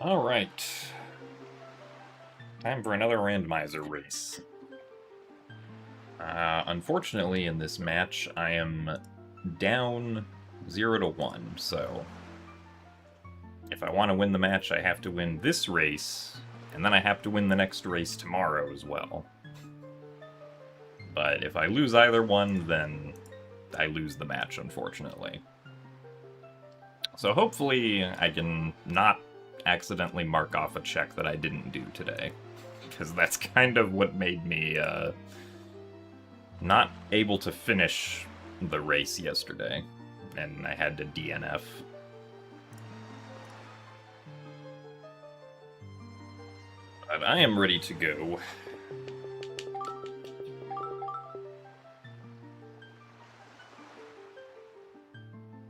Alright. Time for another randomizer race. Unfortunately, in this match, I am down 0-1, so if I want to win the match, I have to win this race, and then I have to win the next race tomorrow as well. But if I lose either one, then I lose the match, unfortunately. So hopefully I can not accidentally mark off a check that I didn't do today, because that's kind of what made me not able to finish the race yesterday, and I had to DNF. But I am ready to go.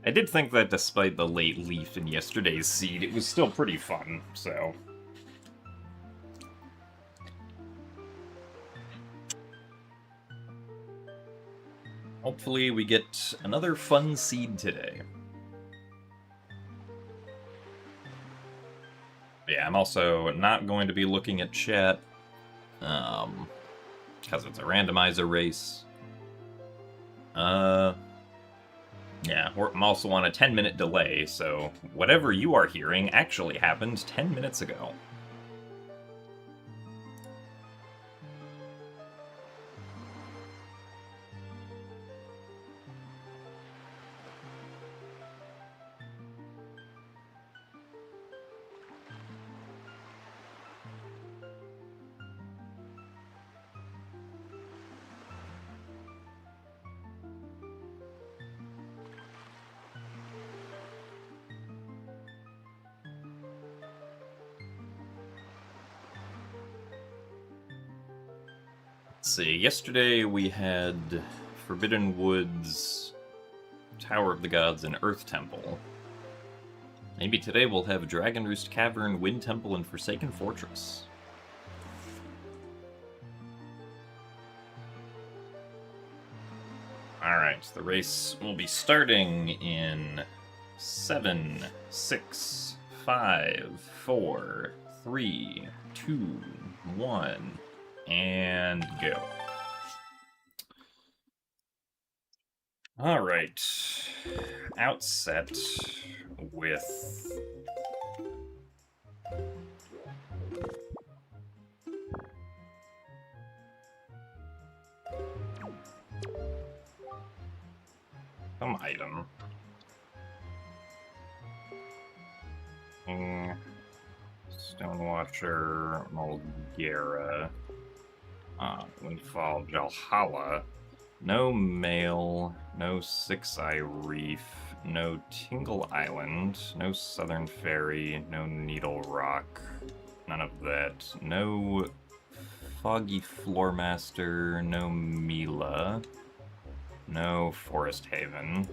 I did think that despite the late leaf in yesterday's seed, it was still pretty fun, so... hopefully we get another fun seed today. Yeah, I'm also not going to be looking at chat, because it's a randomizer race. Yeah, I'm also on a 10-minute delay, so whatever you are hearing actually happened 10 minutes ago. Let's see, yesterday we had Forbidden Woods, Tower of the Gods, and Earth Temple. Maybe today we'll have Dragon Roost Cavern, Wind Temple, and Forsaken Fortress. Alright, the race will be starting in 7, 6, 5, 4, 3, 2, 1... and go. Alright. Outset with... some item. Stonewatcher, Mulgera. Windfall, Valhalla. No Mail, no Six Eye Reef, no Tingle Island, no Southern Ferry, no Needle Rock, none of that. No Foggy Floormaster, no Mila, no Forest Haven,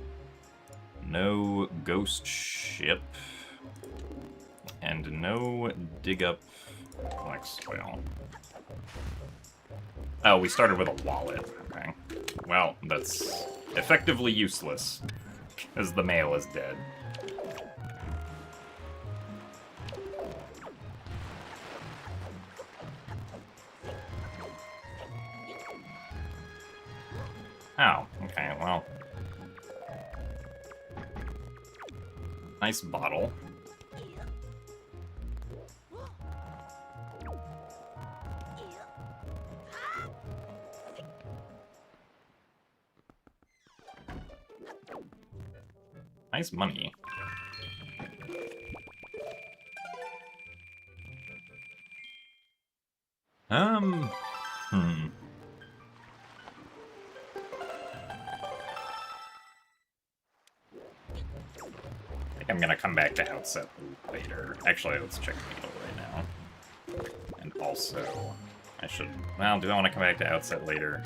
no Ghost Ship, and no Dig Up Flex Whale. Oh, we started with a wallet. Okay. Well, that's effectively useless, because the mail is dead. Oh, okay, well. Nice bottle. Nice money. I think I'm gonna come back to Outset later. Actually, let's check Needle right now. And also, I should... well, do I want to come back to Outset later?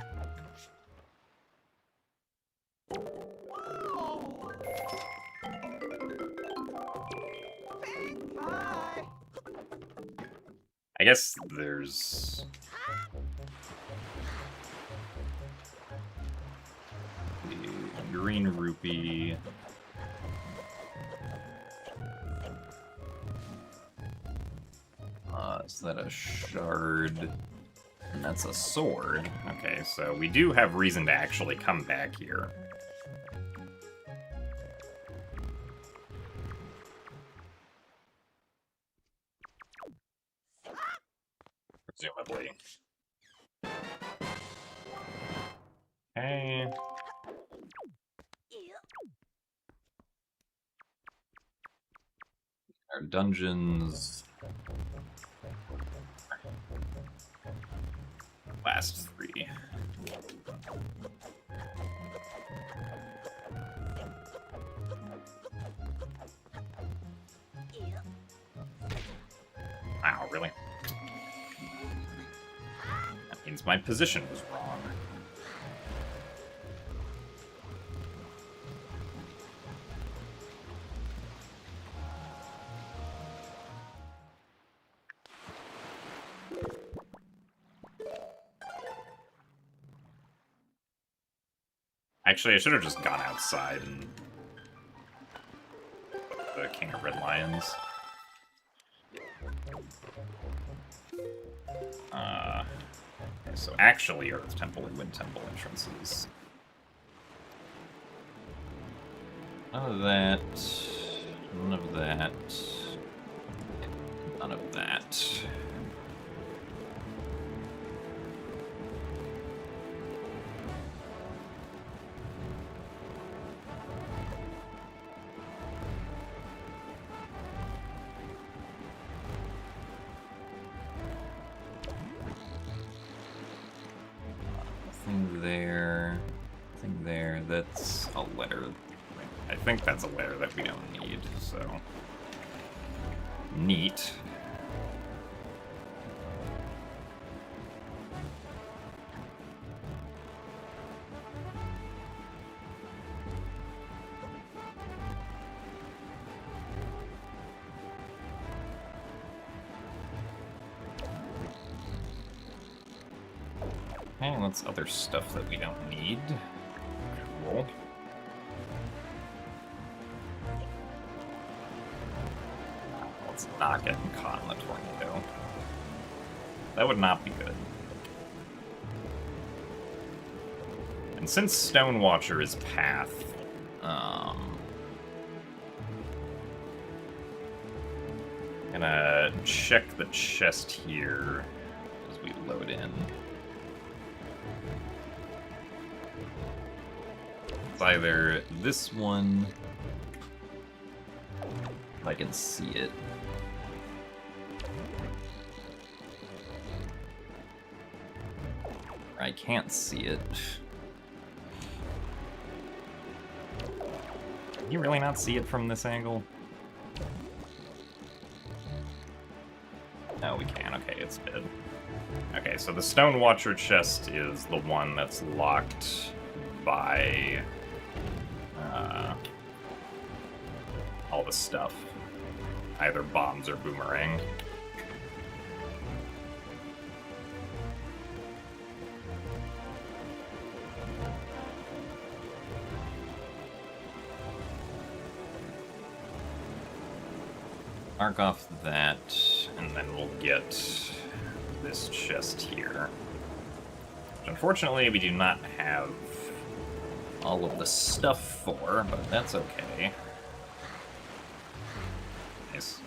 I guess there's... the green rupee. Is that a shard? And that's a sword. Okay, so we do have reason to actually come back here. Presumably. Okay. Our dungeons. Last 3. Wow, really? That means my position was wrong. Actually, I should have just gone outside and the King of Red Lions. Okay, so actually Earth Temple and Wind Temple entrances. None of that. None of that. None of that. Nothing there. Nothing there. That's a letter. I think that's a letter that we don't need, so... Neat. Okay, that's other stuff that we don't need. Cool. Let's not get caught in the tornado. That would not be good. And since Stonewatcher is Path, gonna check the chest here as we load in. It's either this one, if I can see it. I can't see it. Can you really not see it from this angle? No, we can. Okay, it's dead. Okay, so the Stonewatcher chest is the one that's locked by all the stuff. Either bombs or boomerang. Mark off that, and then we'll get this chest here. Unfortunately, we do not have all of the stuff for, but that's okay. Nice.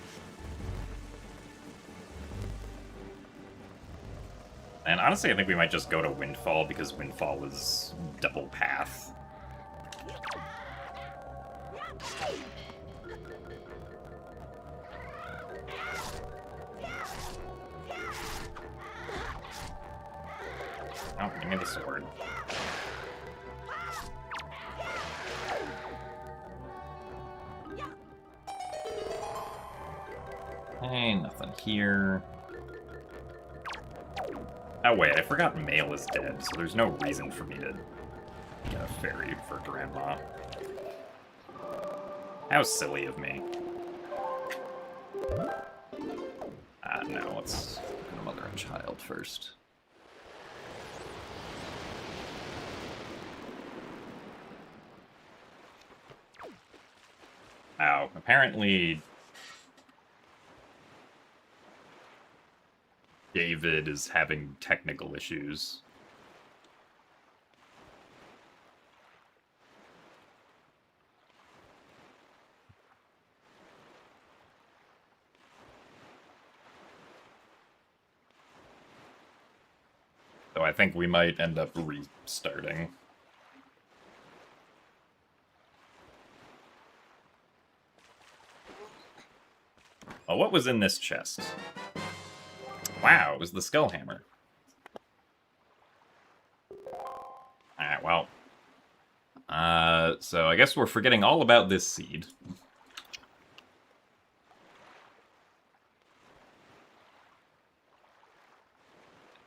And honestly, I think we might just go to Windfall, because Windfall is double path. Oh, give me the sword. Hey, nothing here. Oh wait, I forgot Mail is dead, so there's no reason for me to get a fairy for Grandma. How silly of me. No, let's go to Mother and Child first. Oh, apparently... David is having technical issues. So I think we might end up restarting. Oh, what was in this chest? Wow, it was the skull hammer. Alright, well. So I guess we're forgetting all about this seed.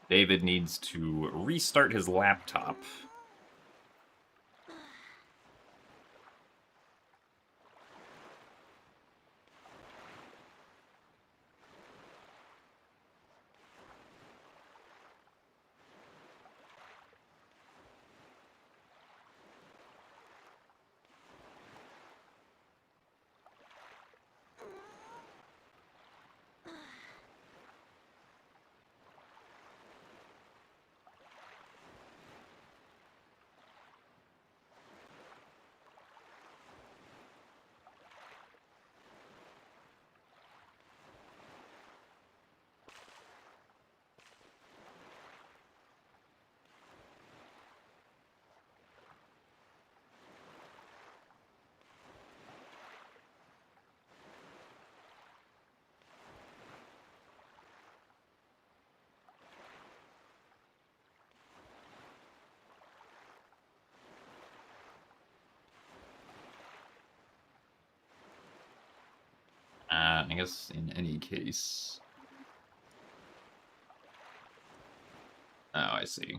David needs to restart his laptop. I guess in any case... Oh, I see.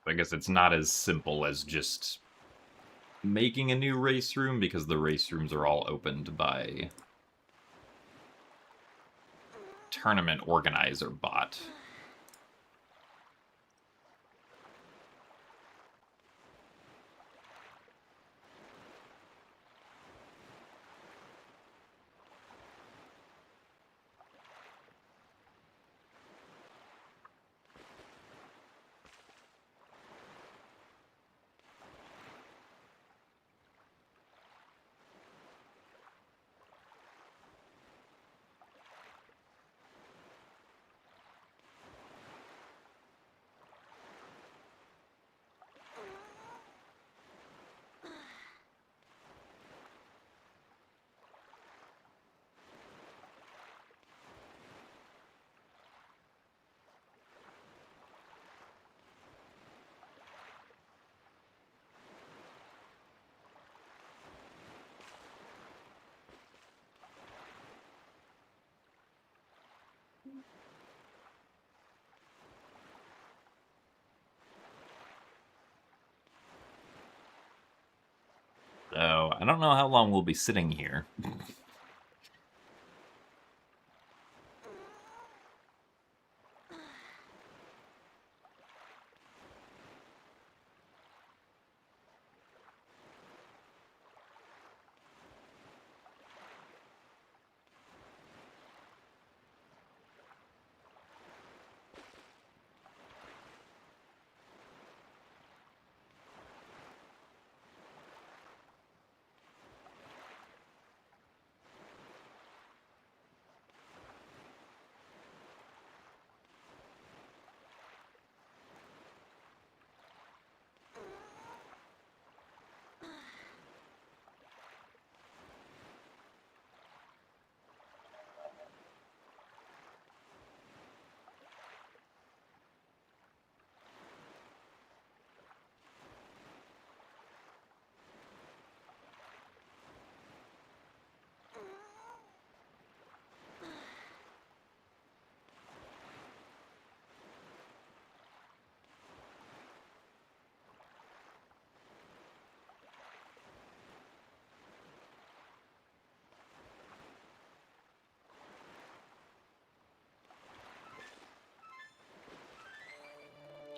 I guess it's not as simple as just making a new race room, because the race rooms are all opened by tournament organizer bot. So, I don't know how long we'll be sitting here.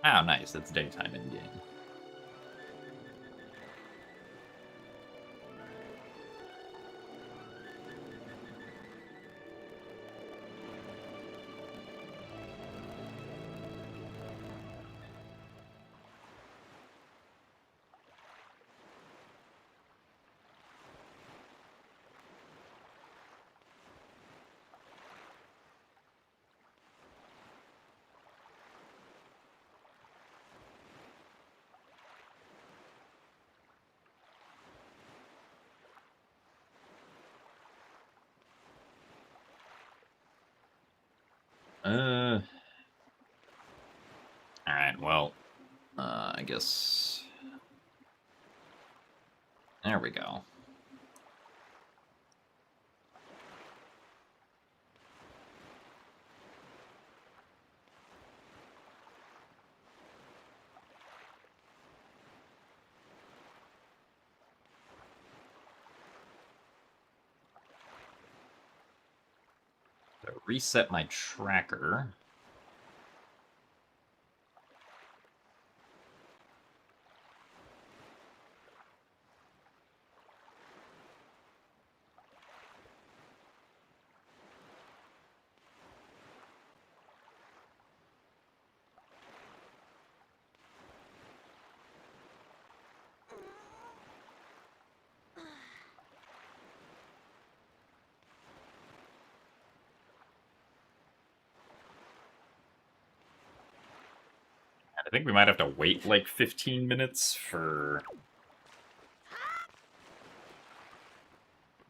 Oh, nice. It's daytime in-game. Alright, well, I guess... There we go. So reset my tracker. I think we might have to wait like 15 minutes for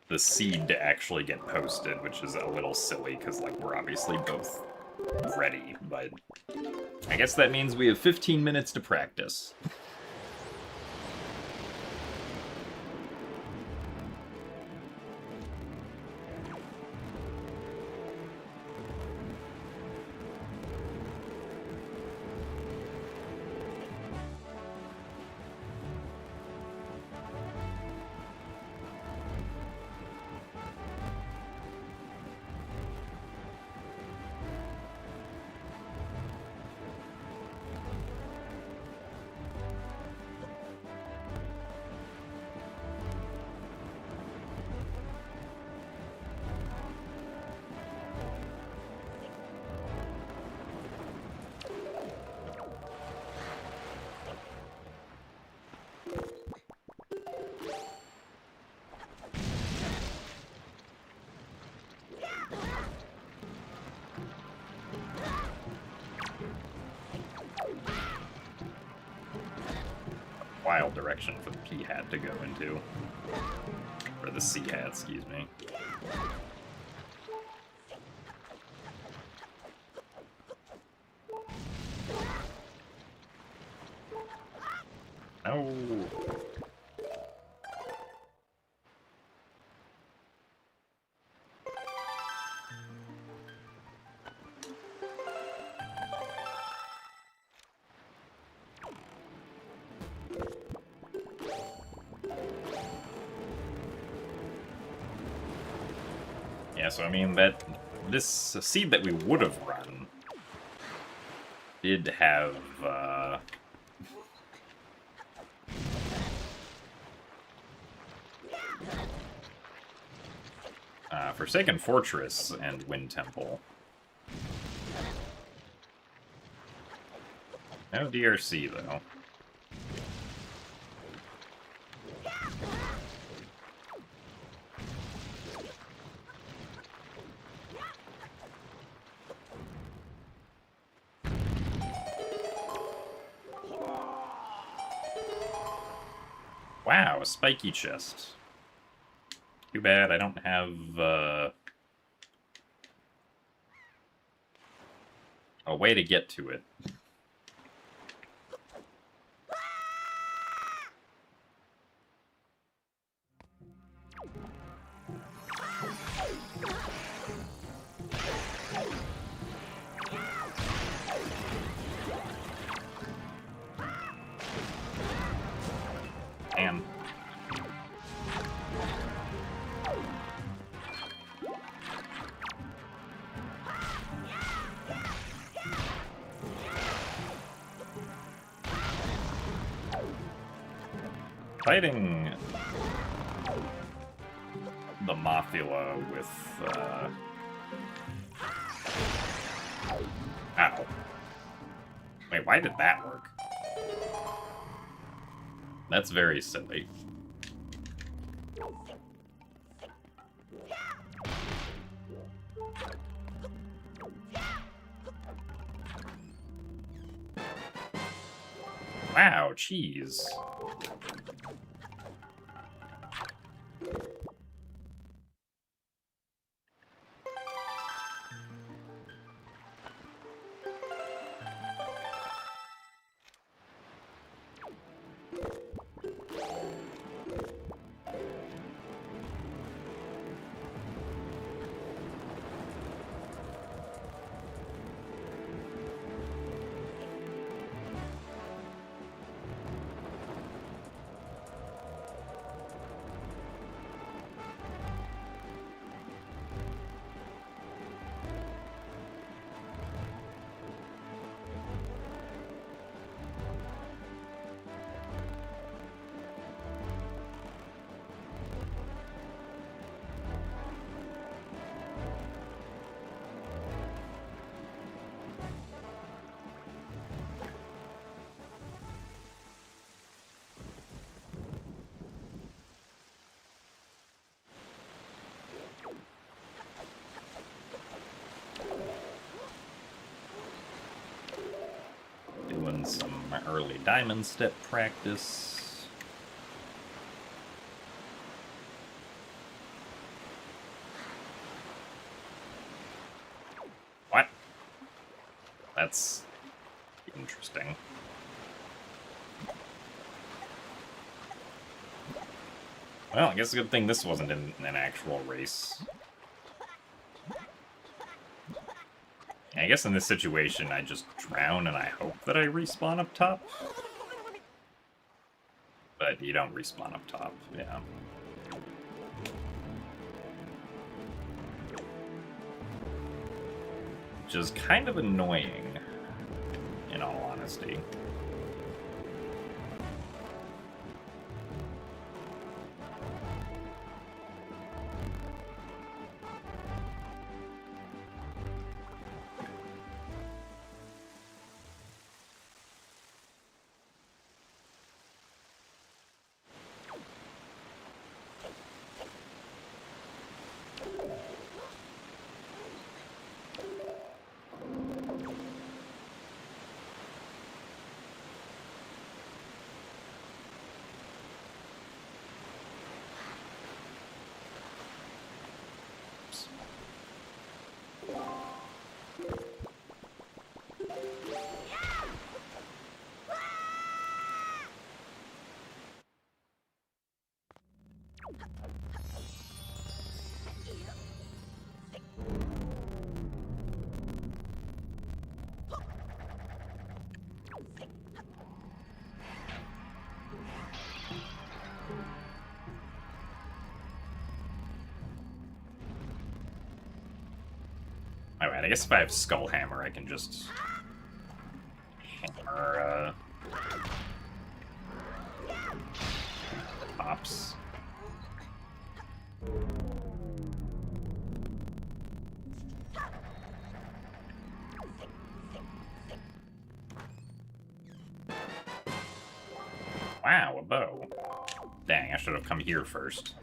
the seed to actually get posted, which is a little silly because like we're obviously both ready, but I guess that means we have 15 minutes to practice. Wild direction for the P-hat to go into. Or the C-hat, excuse me. No. Yeah, so I mean that this seed that we would have run did have Forsaken Fortress and Wind Temple. No DRC though. Wow, a spiky chest. Too bad I don't have a way to get to it. And fighting the Mothula with, Ow. Wait, why did that work? That's very silly. Wow, cheese. Doing some early diamond step practice. What? That's interesting. Well, I guess it's a good thing this wasn't in an actual race. I guess in this situation, I just drown and I hope that I respawn up top. But you don't respawn up top, yeah. Which is kind of annoying, in all honesty. Alright, I guess if I have Skull Hammer, I can just hammer, pops. Wow, a bow. Dang, I should have come here first.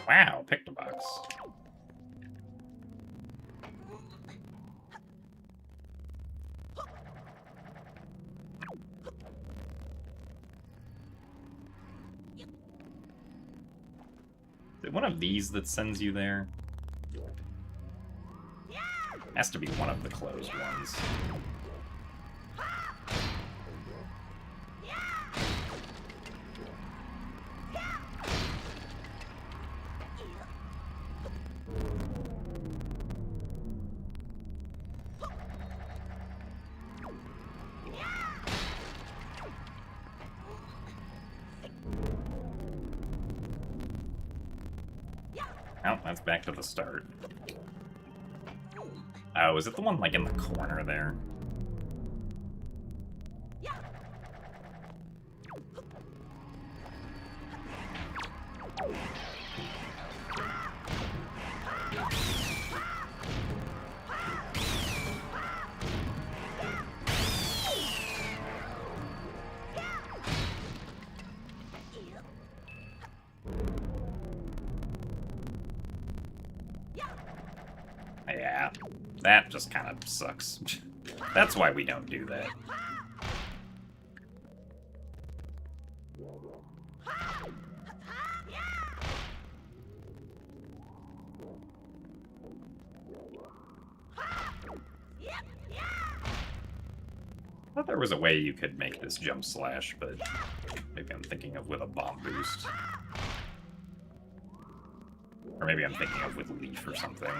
Wow, picked a box. Is it one of these that sends you there? Has to be one of the closed ones. Oh, that's back to the start. Oh, is it the one, like, in the corner there? Yeah, that just kind of sucks. That's why we don't do that. I thought there was a way you could make this jump slash, but maybe I'm thinking of with a bomb boost. Or maybe I'm thinking of with leaf or something.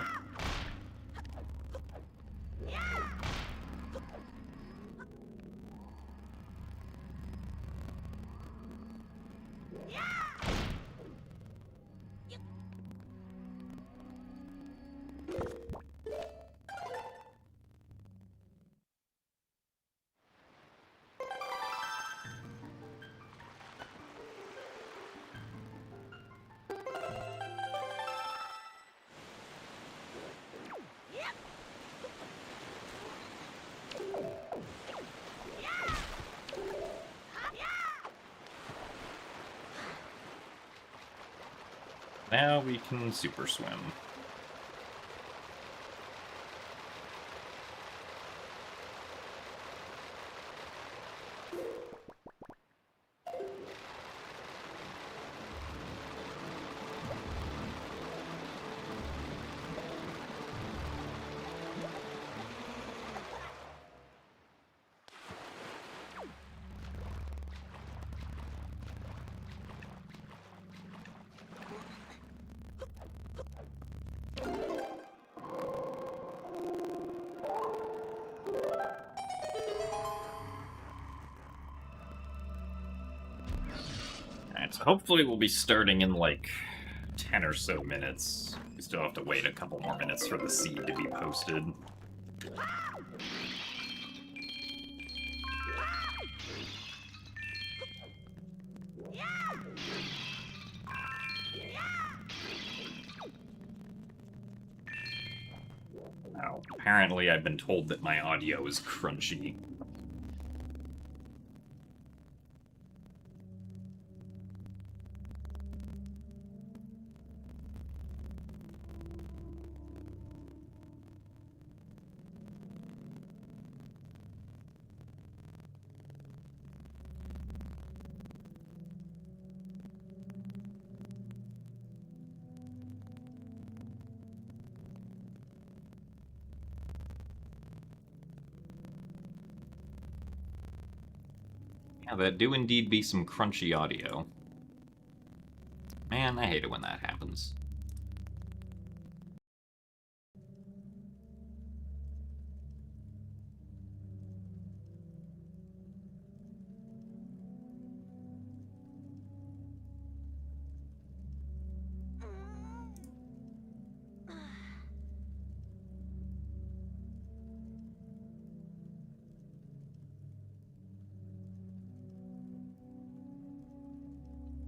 Now we can super swim. Alright, so hopefully we'll be starting in like 10 or so minutes. We still have to wait a couple more minutes for the seed to be posted. Now, apparently I've been told that my audio is crunchy. Yeah, that do indeed be some crunchy audio. Man, I hate it when that happens.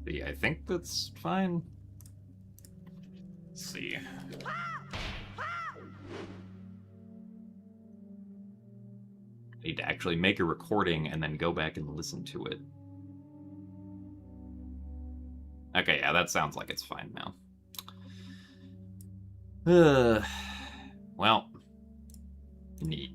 But yeah, I think that's fine. Let's see. I need to actually make a recording and then go back and listen to it. Okay, yeah, that sounds like it's fine now. Well, neat.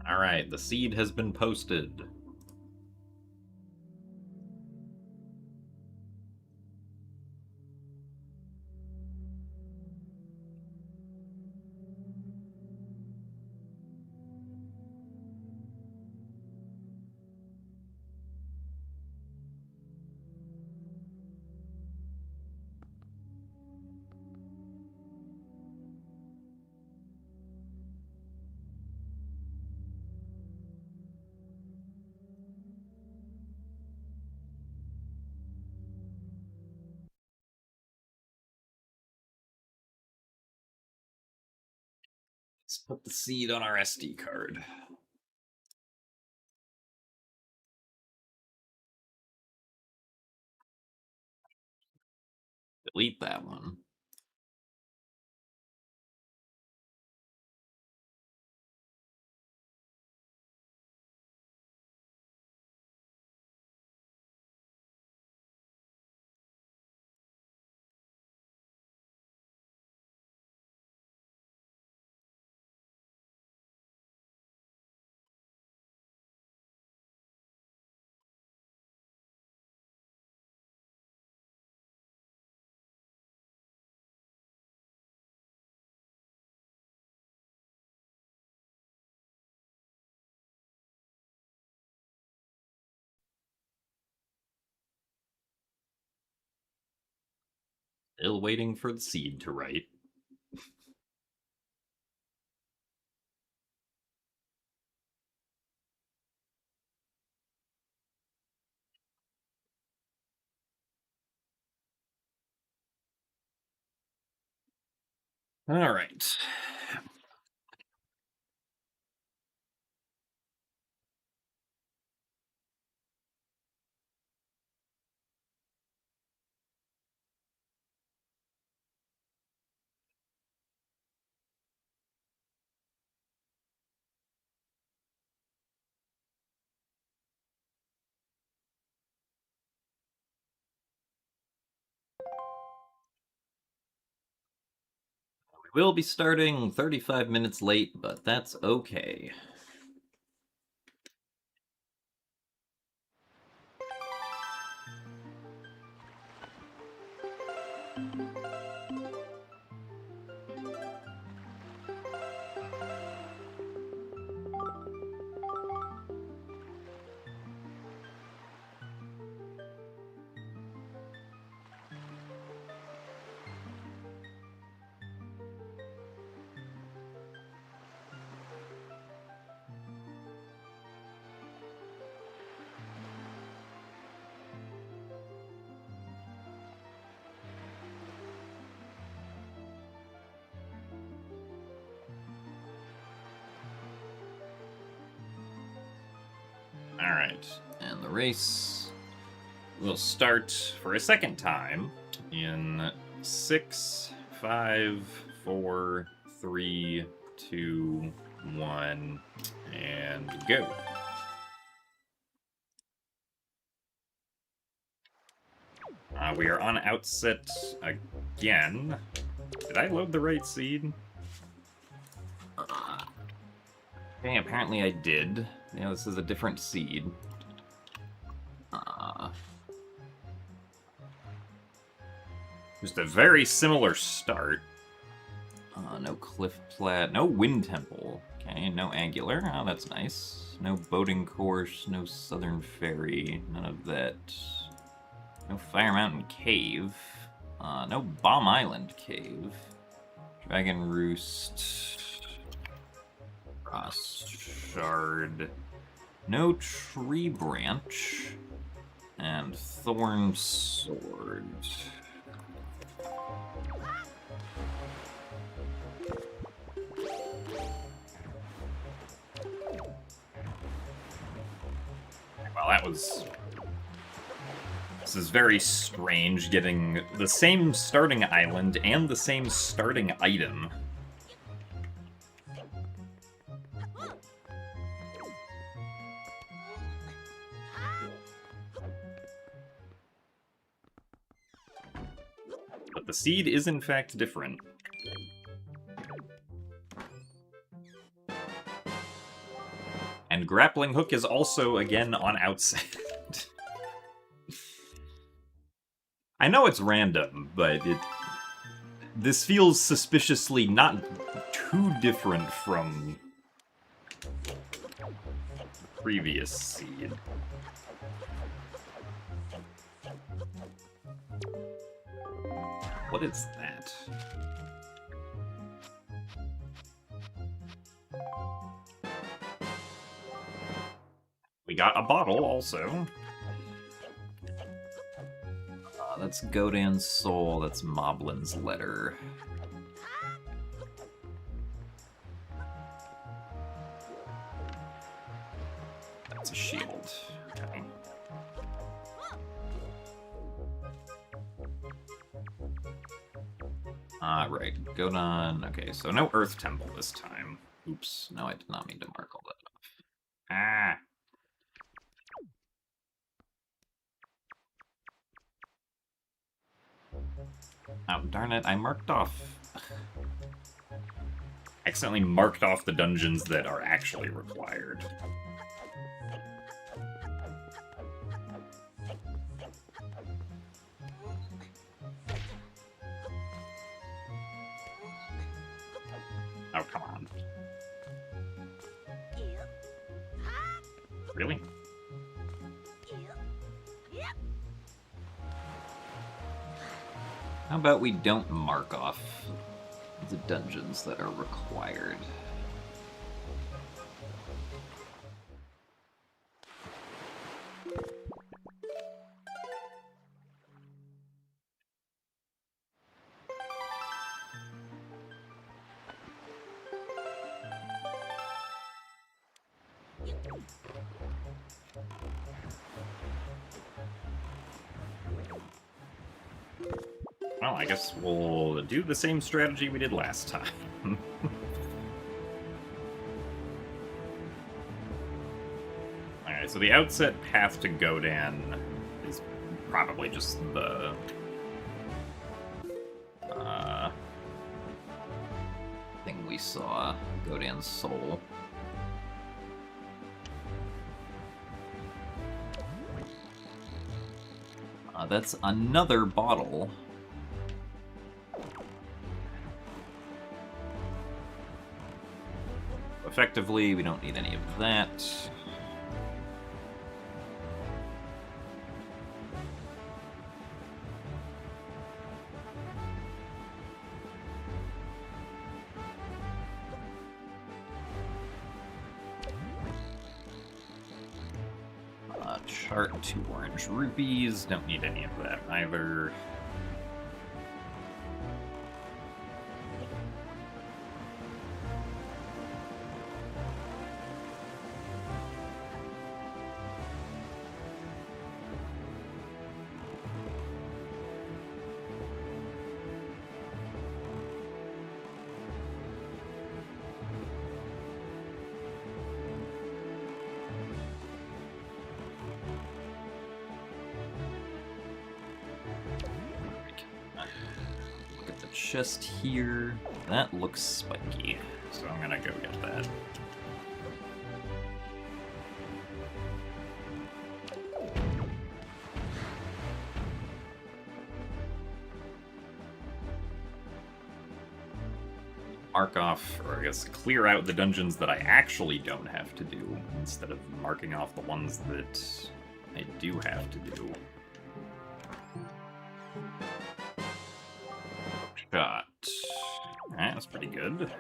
Alright, the seed has been posted. Let's put the seed on our SD card. Delete that one. Still waiting for the seed to write. All right. We will be starting 35 minutes late, but that's okay. All right, and the race will start for a second time in 6, 5, 4, 3, 2, 1, and go. We are on outset again. Did I load the right seed? Okay, apparently I did. Yeah, this is a different seed. Just a very similar start. No cliff plat, no wind temple. Okay, no angular. Oh, that's nice. No boating course, no southern ferry, none of that. No Fire Mountain Cave. No Bomb Island Cave. Dragon Roost. Frost Shard. No Tree Branch. And Thorn Sword. Well, that was... This is very strange, getting the same starting island and the same starting item. But the seed is in fact different. And grappling hook is also, again, on outset. I know it's random, but this feels suspiciously not too different from the previous seed. What is that? We got a bottle, also. That's Godan's soul, that's Moblin's letter. That's a shield. Okay. Right. Godan. Okay, so no Earth Temple this time. Oops. No, I did not mean to mark all that off. Ah! Oh, darn it, I marked off... accidentally marked off the dungeons that are actually required. Oh, come on. Really? How about we don't mark off the dungeons that are required? Well, I guess we'll do the same strategy we did last time. Alright, so the outset path to Godan is probably just the... thing we saw, Godan's soul. That's another bottle. Effectively, we don't need any of that. Chart 2 orange rupees. Don't need any of that either. Chest here. That looks spiky, so I'm gonna go get that. Mark off, or I guess clear out the dungeons that I actually don't have to do, instead of marking off the ones that I do have to do. Shot. Alright, that's pretty good.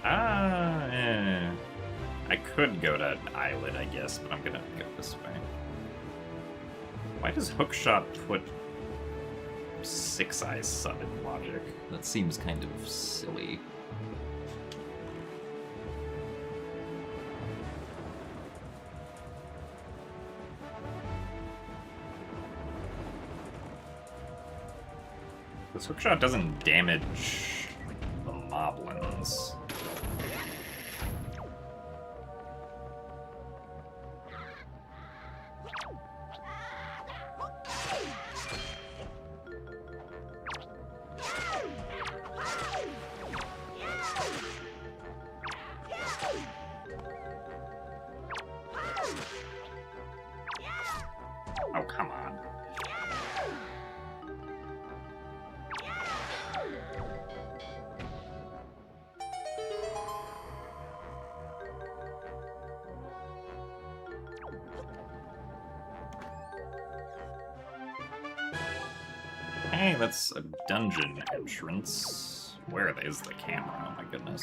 I could go to Islet, I guess, but I'm gonna go this way. Why does Hookshot put 6 Eyes Sub in Logic? That seems kind of silly. This Hookshot doesn't damage the Moblins. Okay, that's a dungeon entrance. Where is the camera? Oh my goodness.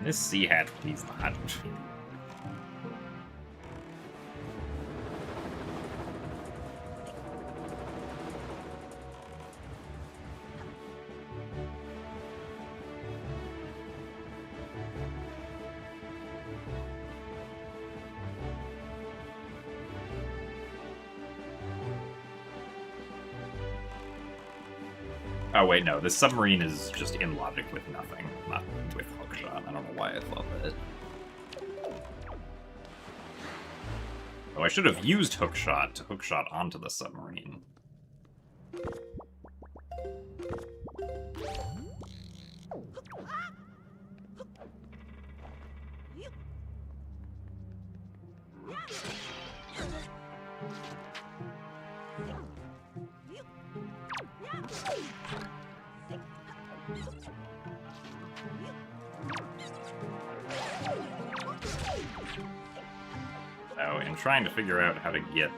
This sea hatch, please not. Oh wait, no, this submarine is just in logic with nothing, not with hookshot. I don't know why I thought that. Oh, I should have used hookshot to hookshot onto the submarine. So, in trying to figure out how to get...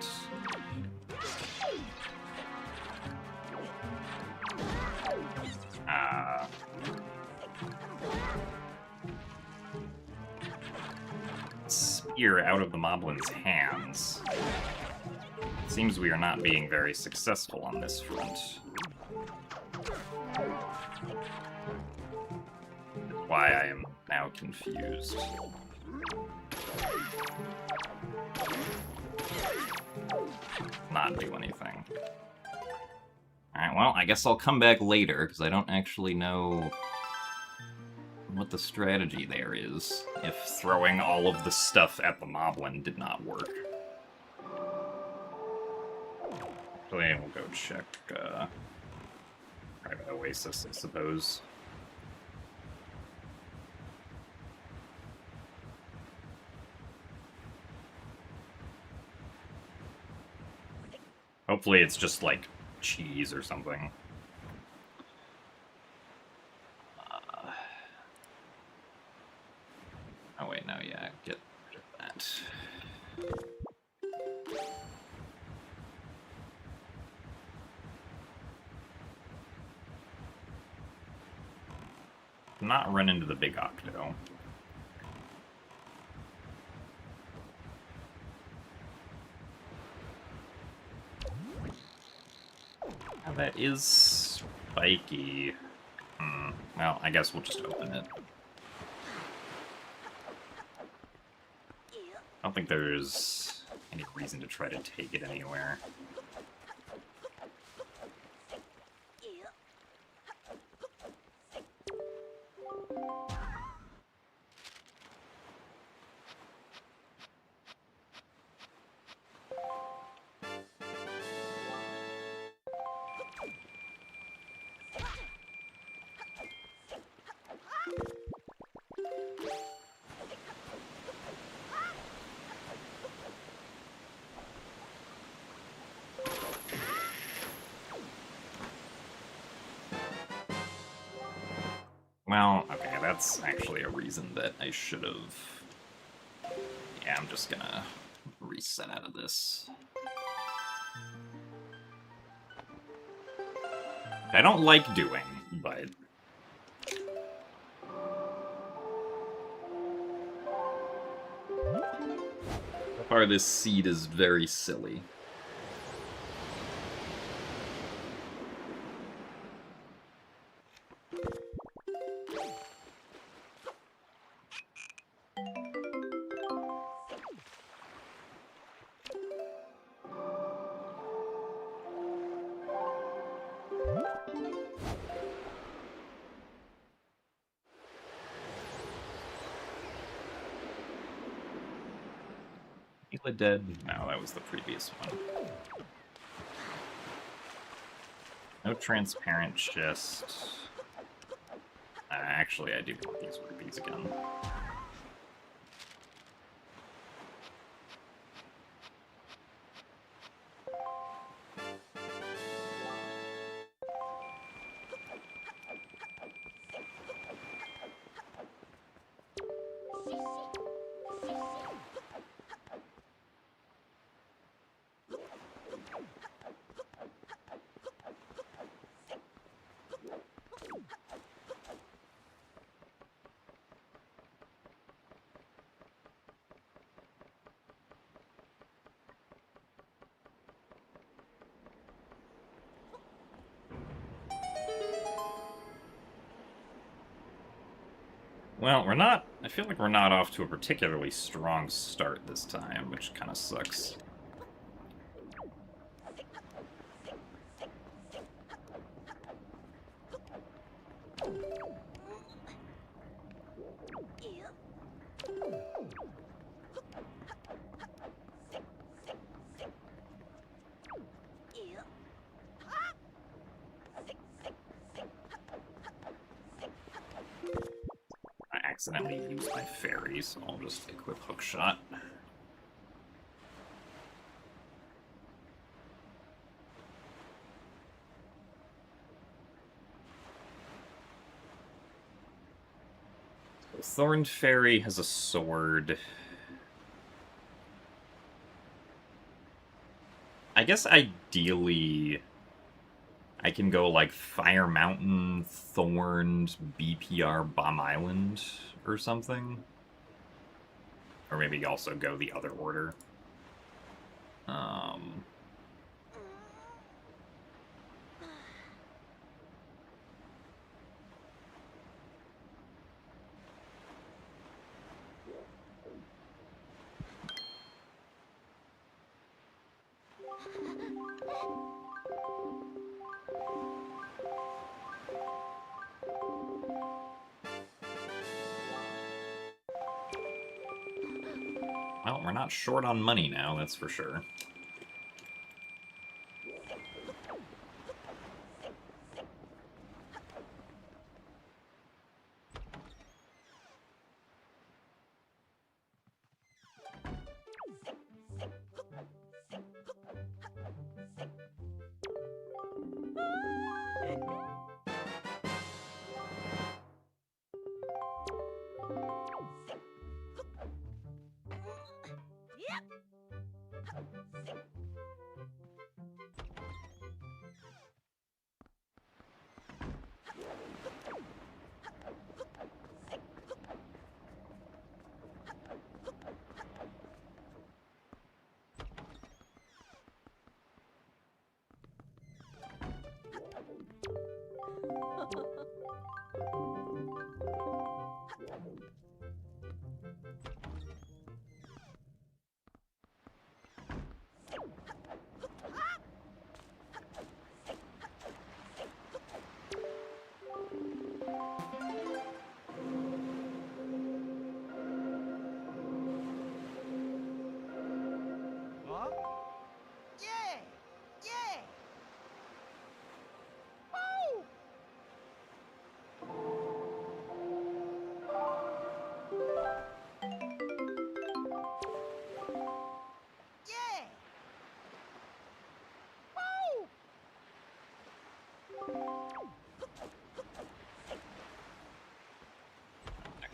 spear out of the Moblin's hands, it seems we are not being very successful on this front. Why I am now confused. Not do anything. Alright, well, I guess I'll come back later, because I don't actually know what the strategy there is, if throwing all of the stuff at the Moblin did not work. Actually, we'll go check Private Oasis, I suppose. Hopefully it's just, like, cheese or something. Oh wait, no, yeah, get rid of that. Not run into the big octo. Oh, that is spiky. Well, I guess we'll just open it. I don't think there's any reason to try to take it anywhere. Well, okay, that's actually a reason that I should have... Yeah, I'm just gonna reset out of this. I don't like doing, but... So far, this seed is very silly. Mila dead? No, that was the previous one. No transparent chest. Actually, I do want these rupees again. Well, we're not... I feel like we're not off to a particularly strong start this time, which kind of sucks. I accidentally used my fairy, so I'll just equip Hookshot. Thorned Fairy has a sword. I guess ideally I can go like Fire Mountain, Thorned, BPR, Bomb Island, or something. Or maybe also go the other order. Well, we're not short on money now, that's for sure.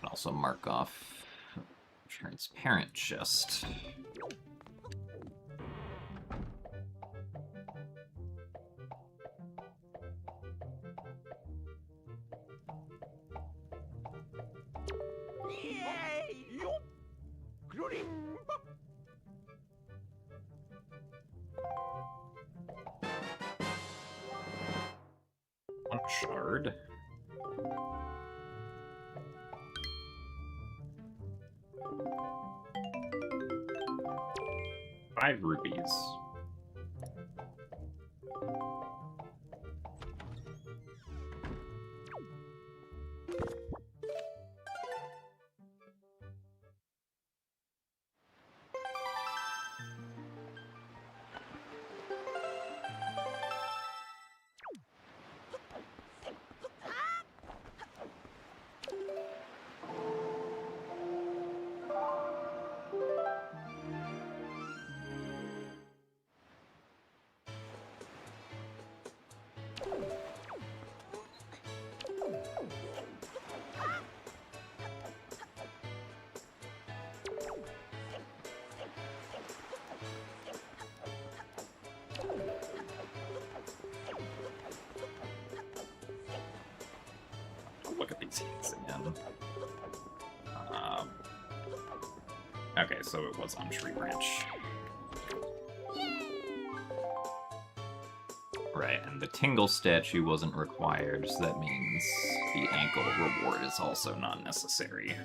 Also mark off transparent chest. One shard. 5 rupees. Look at these heats again. Okay, so it was on Tree Branch. Right, and the Tingle statue wasn't required, so that means the ankle reward is also not necessary.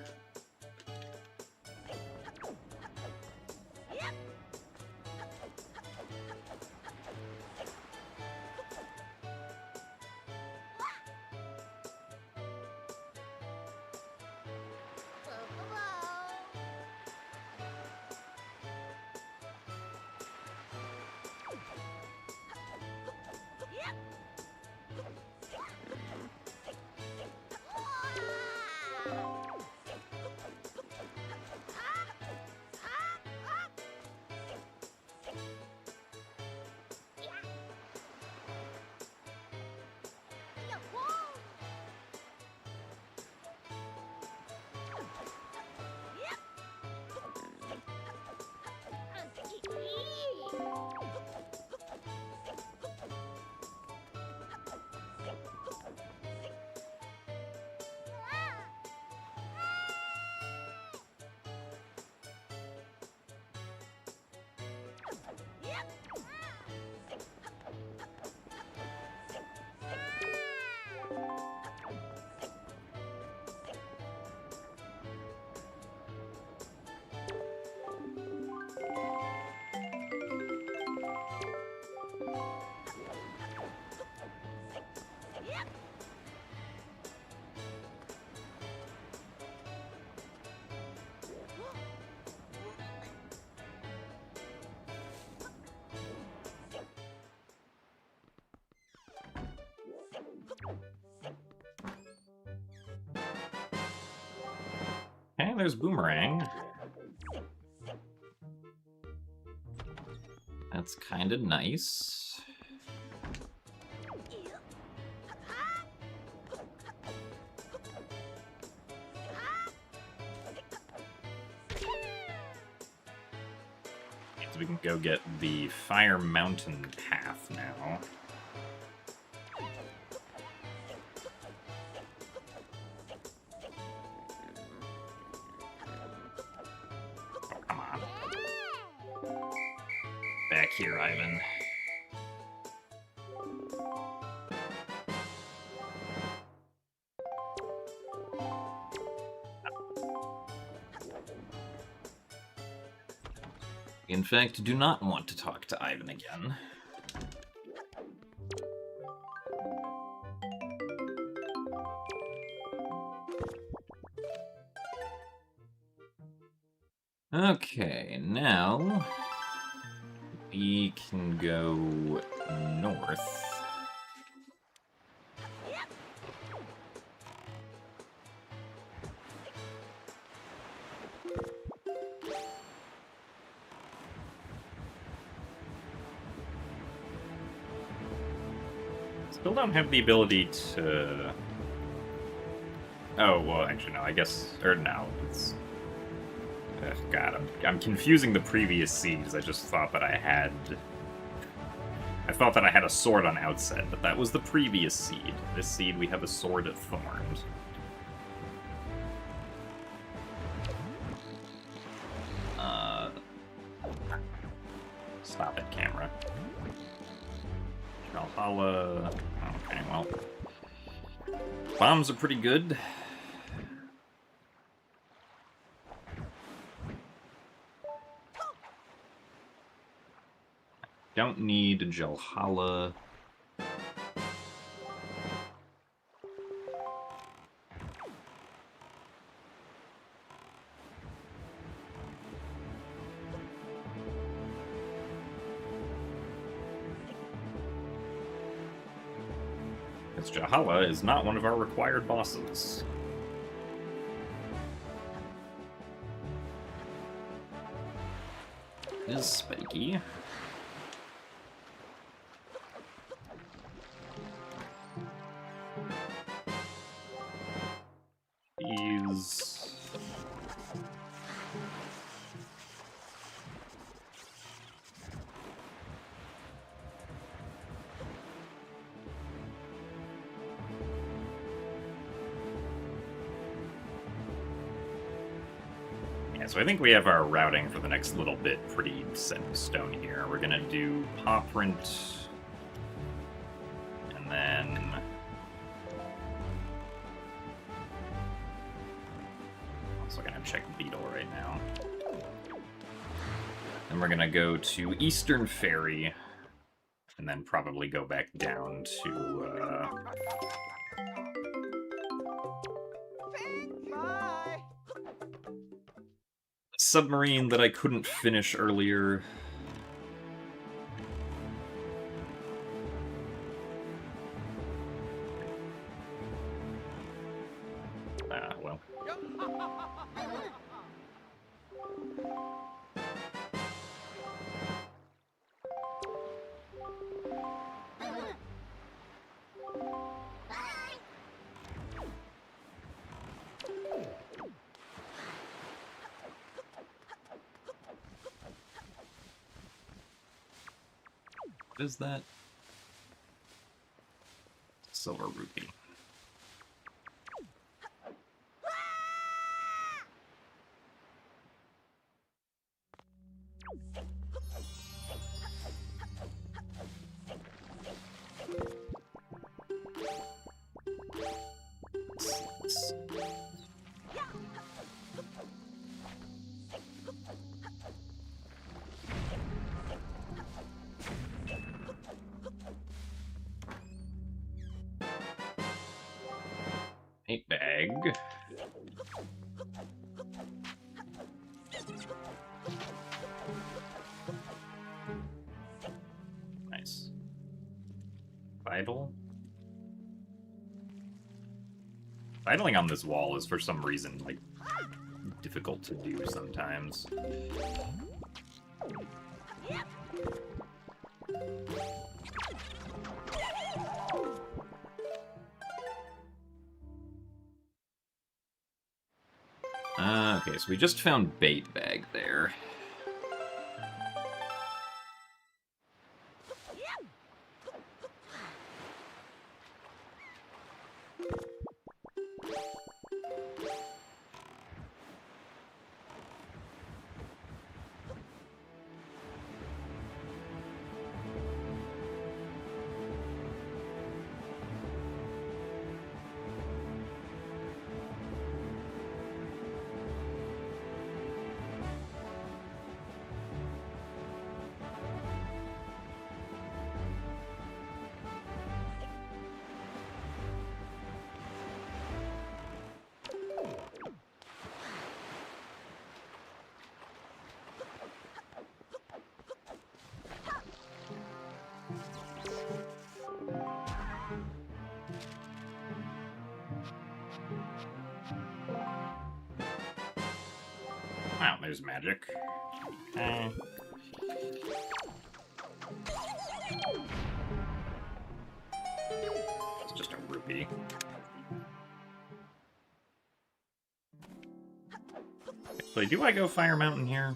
Okay, there's Boomerang. That's kind of nice. So we can go get the Fire Mountain path now. Back here, Ivan. In fact, do not want to talk to Ivan again. Okay, now we can go north. Still don't have the ability to... Oh, well, actually, no, I guess... Or no, it's... God, I'm confusing the previous seeds. I just thought that I had... I thought that I had a sword on Outset, but that was the previous seed. This seed, we have a sword of thorns. Stop it, camera. Valhalla... Okay, well... Bombs are pretty good. Don't need Jalhalla. Because Jalhalla is not one of our required bosses. It is spiky. So I think we have our routing for the next little bit pretty set in stone here. We're gonna do Paw Print right now. Then we're gonna go to Eastern Ferry, and then probably go back down to, submarine that I couldn't finish earlier. Ah, well. What is that? Silver rupee. A bag. Nice. Vital. Vitaling on this wall is for some reason, like, difficult to do sometimes. Okay, so we just found bait bag there. Wow, there's magic. It's just a rupee. So do I go Fire Mountain here?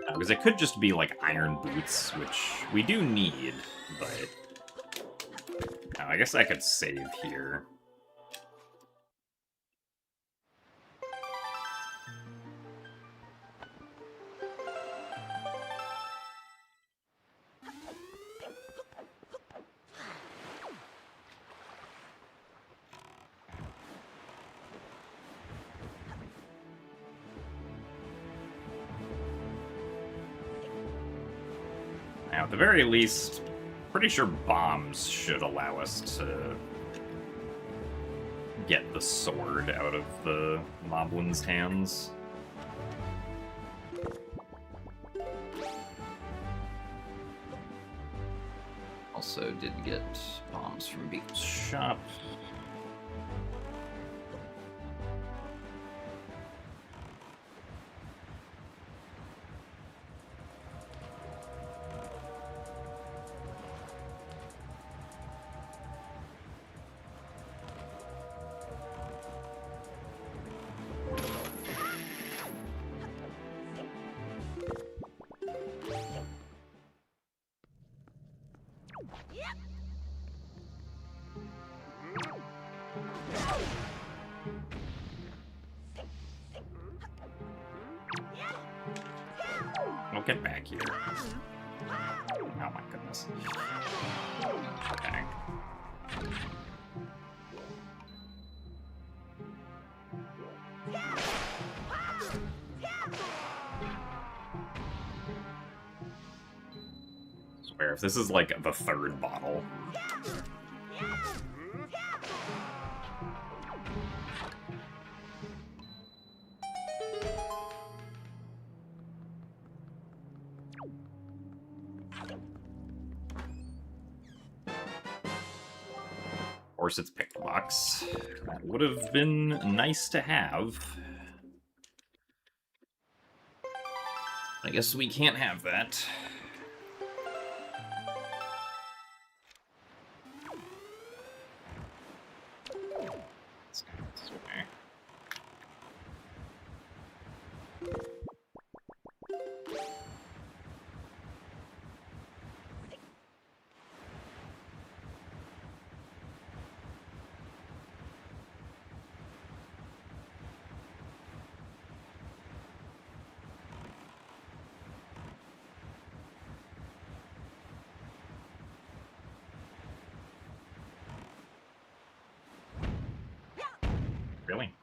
Because it could just be like iron boots, which we do need, but I guess I could save here. Now, at the very least, pretty sure bombs should allow us to get the sword out of the Moblin's hands. Also did get bombs from Beak's shop. Oh, get back here. Oh my goodness. Okay. Swear, if this is like the third bottle. Of course, it's pick the box. That would have been nice to have. I guess we can't have that. Let's go this way. Really?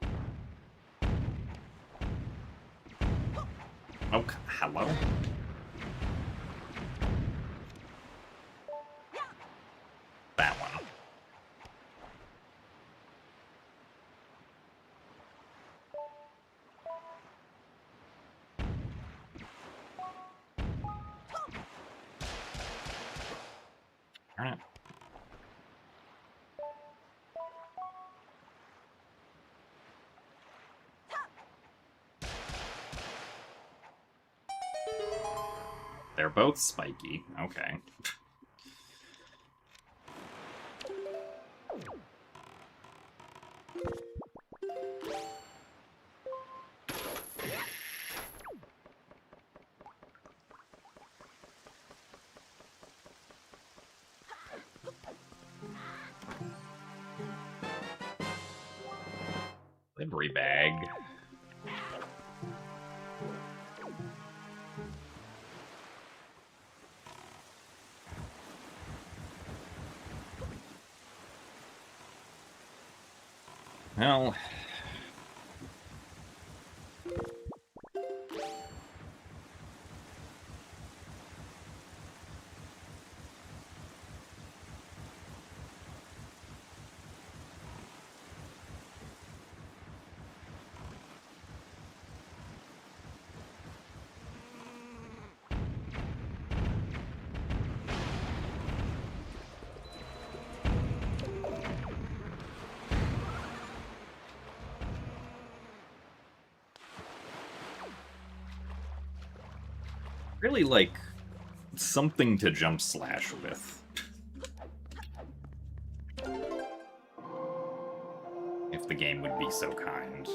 Oh, hello? That one. Darn it. They're both spiky. Okay. Livery bag. Well... really, like, something to jump slash with. If the game would be so kind.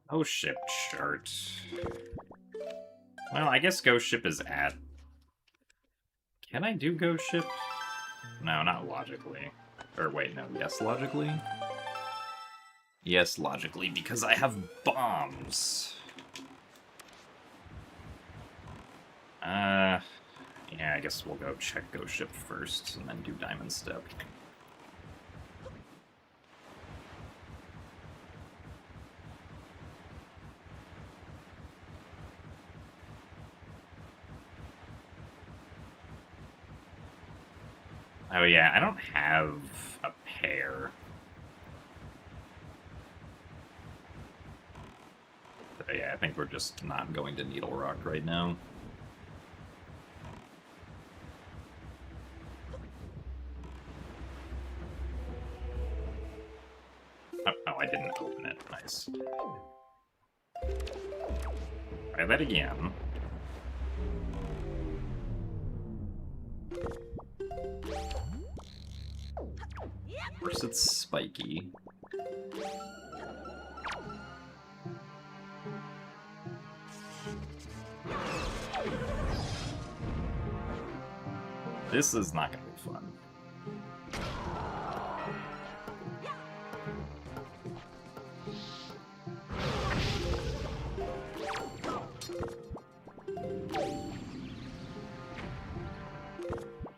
Oh, ship chart. Well, I guess Ghost Ship is at... Can I do Ghost Ship? No, not logically. Or wait, no, yes, logically? Yes, logically, because I have bombs. Yeah, I guess we'll go check Ghost Ship first, and then do Diamond Step. Oh yeah, I don't have a pair. So yeah, I think we're just not going to Needle Rock right now. Oh, I didn't open it. Nice. Try that again. Of course it's spiky. This is not going to be fun.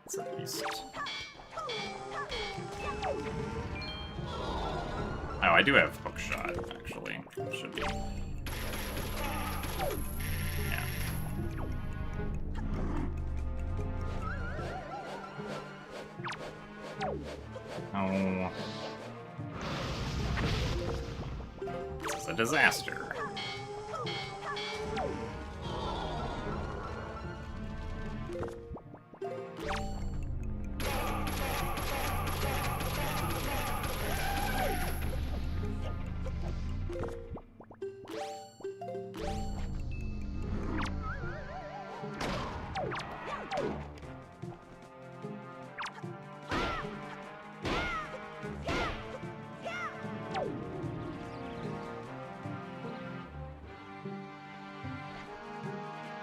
It's at least... Oh, I do have hook shot, actually. Should be. Yeah. Oh. This is a disaster.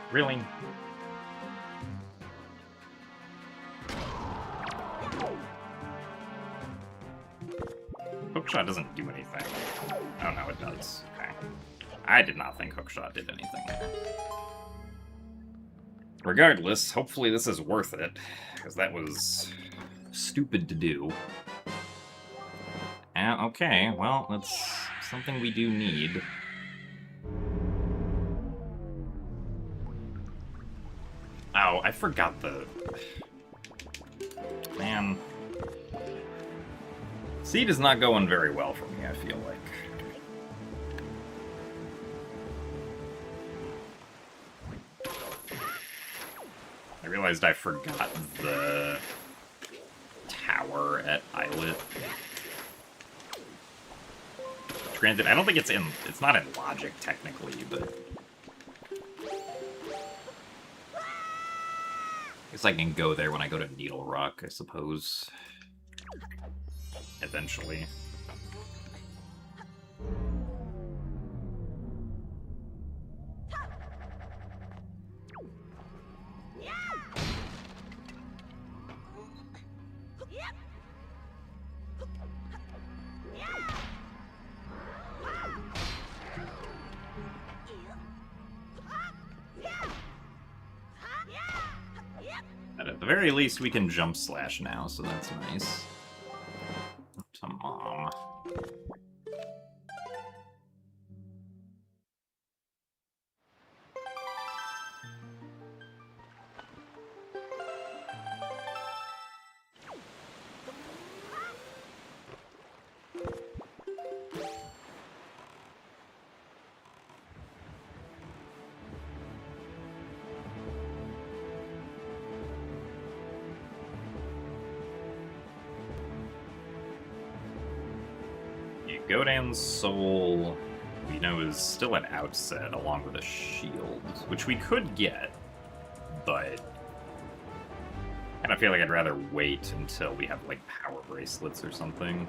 Really? Hookshot doesn't do anything. Oh no, it does. Okay. I did not think Hookshot did anything there. Regardless, hopefully this is worth it, because that was stupid to do. Okay, well, that's something we do need. Oh, I forgot the... Man. Seed is not going very well for me, I feel like. I realized I forgot the tower at Islet. Granted, I don't think it's in... It's not in logic, technically, but... I guess I can go there when I go to Needle Rock, I suppose. Eventually. But at the very least, we can jump slash now, so that's nice. To Mom. Godan's soul, we know, is still an outset along with a shield, which we could get, but I kind of feel like I'd rather wait until we have, like, power bracelets or something.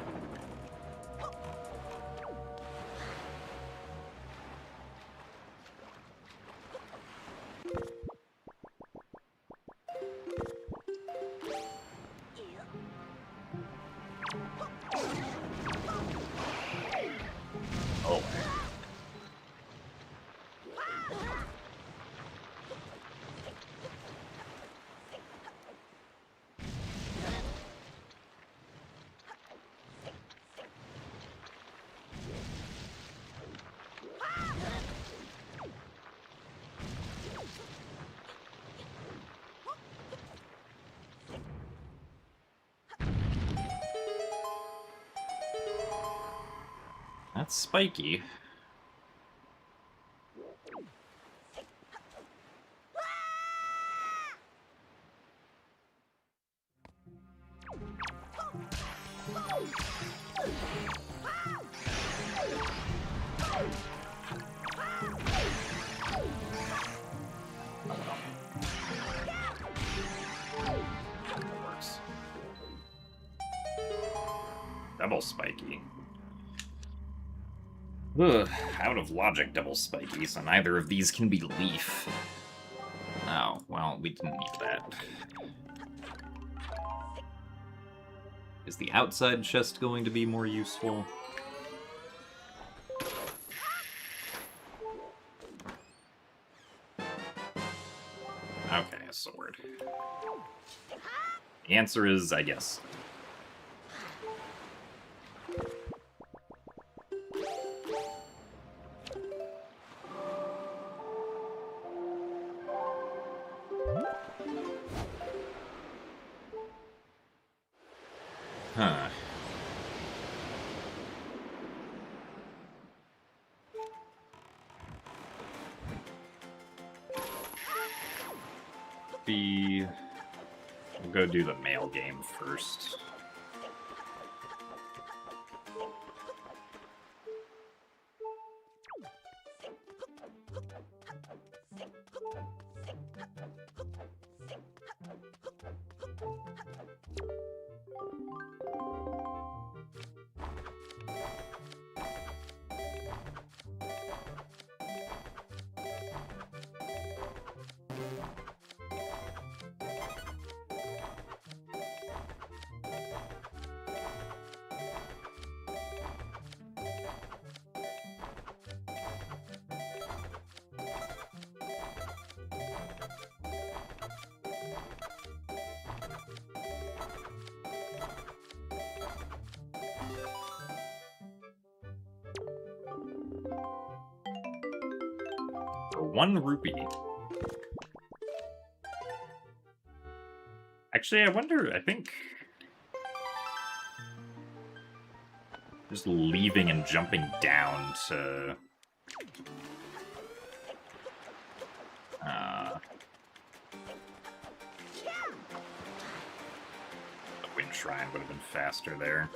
That's spiky. Double spiky. Ugh, out of logic double spiky, so neither of these can be leaf. Oh, well, we didn't need that. Is the outside chest going to be more useful? Okay, a sword. The answer is, I guess. Huh. We'll go do the mail game first. For 1 rupee. Actually, I wonder, I think... just leaving and jumping down to... the Wind Shrine would have been faster there.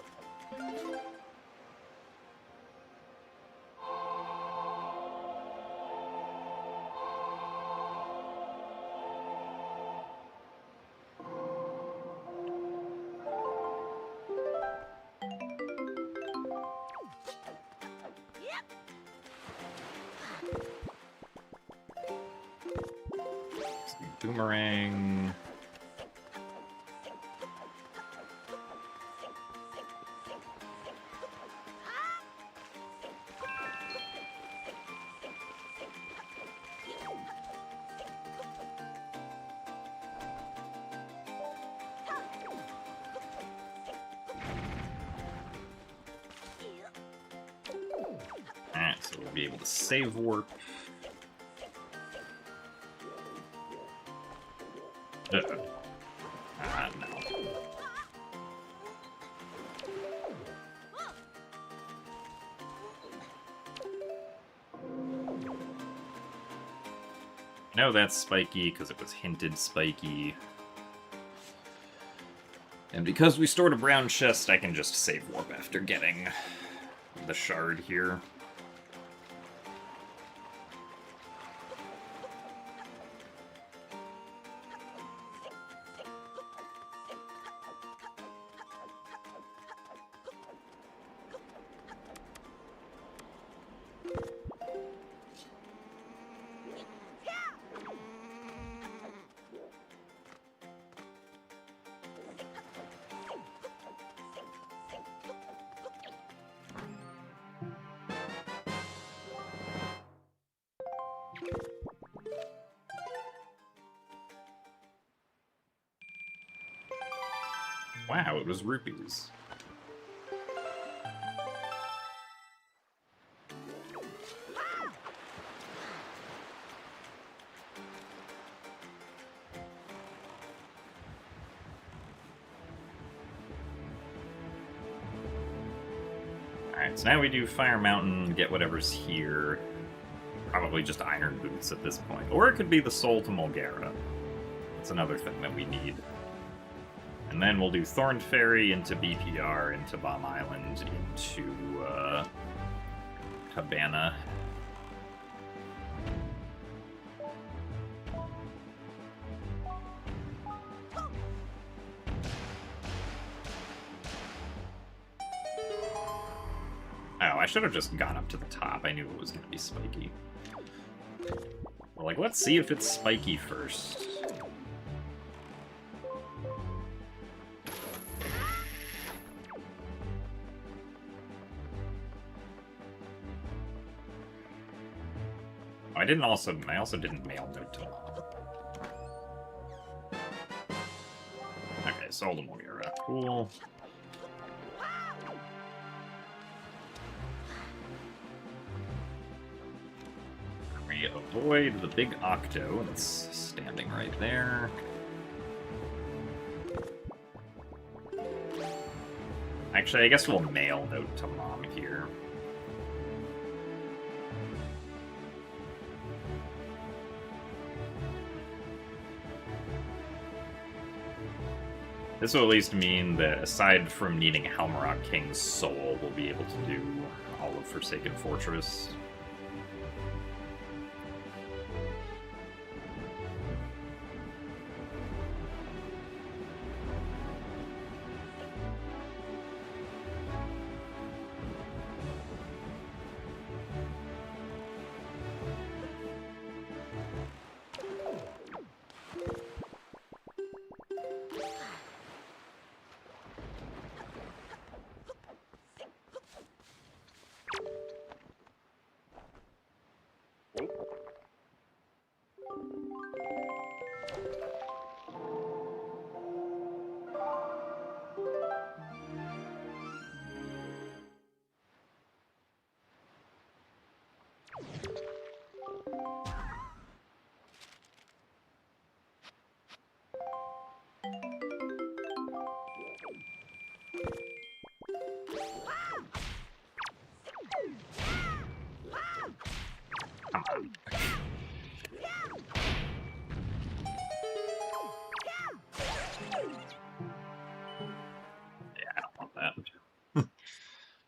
Boomerang. Alright, so we'll be able to save warp. No. No, that's spiky, because it was hinted spiky. And because we stored a brown chest, I can just save warp after getting the shard here. Wow, it was rupees. Alright, so now we do Fire Mountain, get whatever's here. Probably just Iron Boots at this point. Or it could be the Soul to Mulgara. That's another thing that we need. And then we'll do Thorn Fairy into BPR, into Bomb Island, into Cabana. Oh, I should have just gone up to the top. I knew it was going to be spiky. Well, like, let's see if it's spiky first. I also didn't mail note to Mom. Okay, sold a Moira. Cool. We avoid the big Octo that's standing right there. Actually, I guess we'll mail note to Mom here. This will at least mean that, aside from needing Halmarok King's soul, we'll be able to do all of Forsaken Fortress.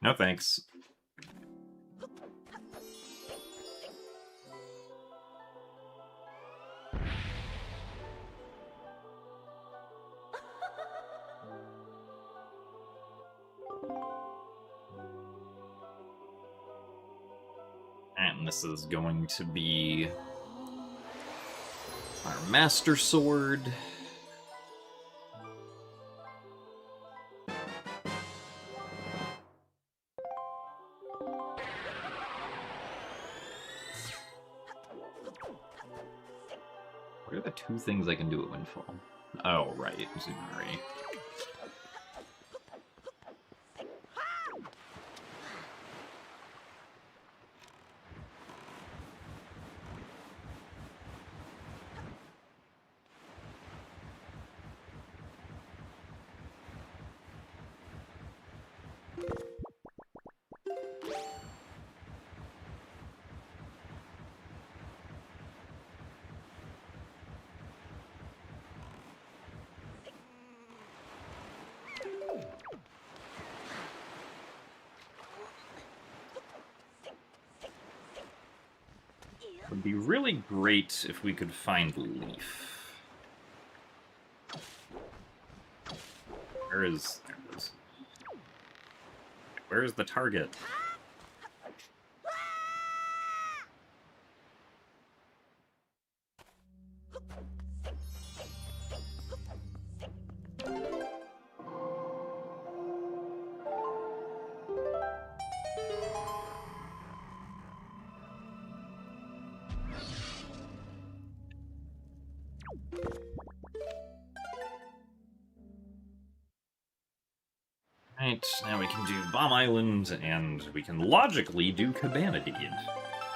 No thanks. And this is going to be our Master Sword. What are the two things I can do at Windfall? Oh, right, Zunari. Would be really great if we could find Leaf. There it is. Where is the target? Right, now we can do Bomb Island, and we can logically do Cabana Deed.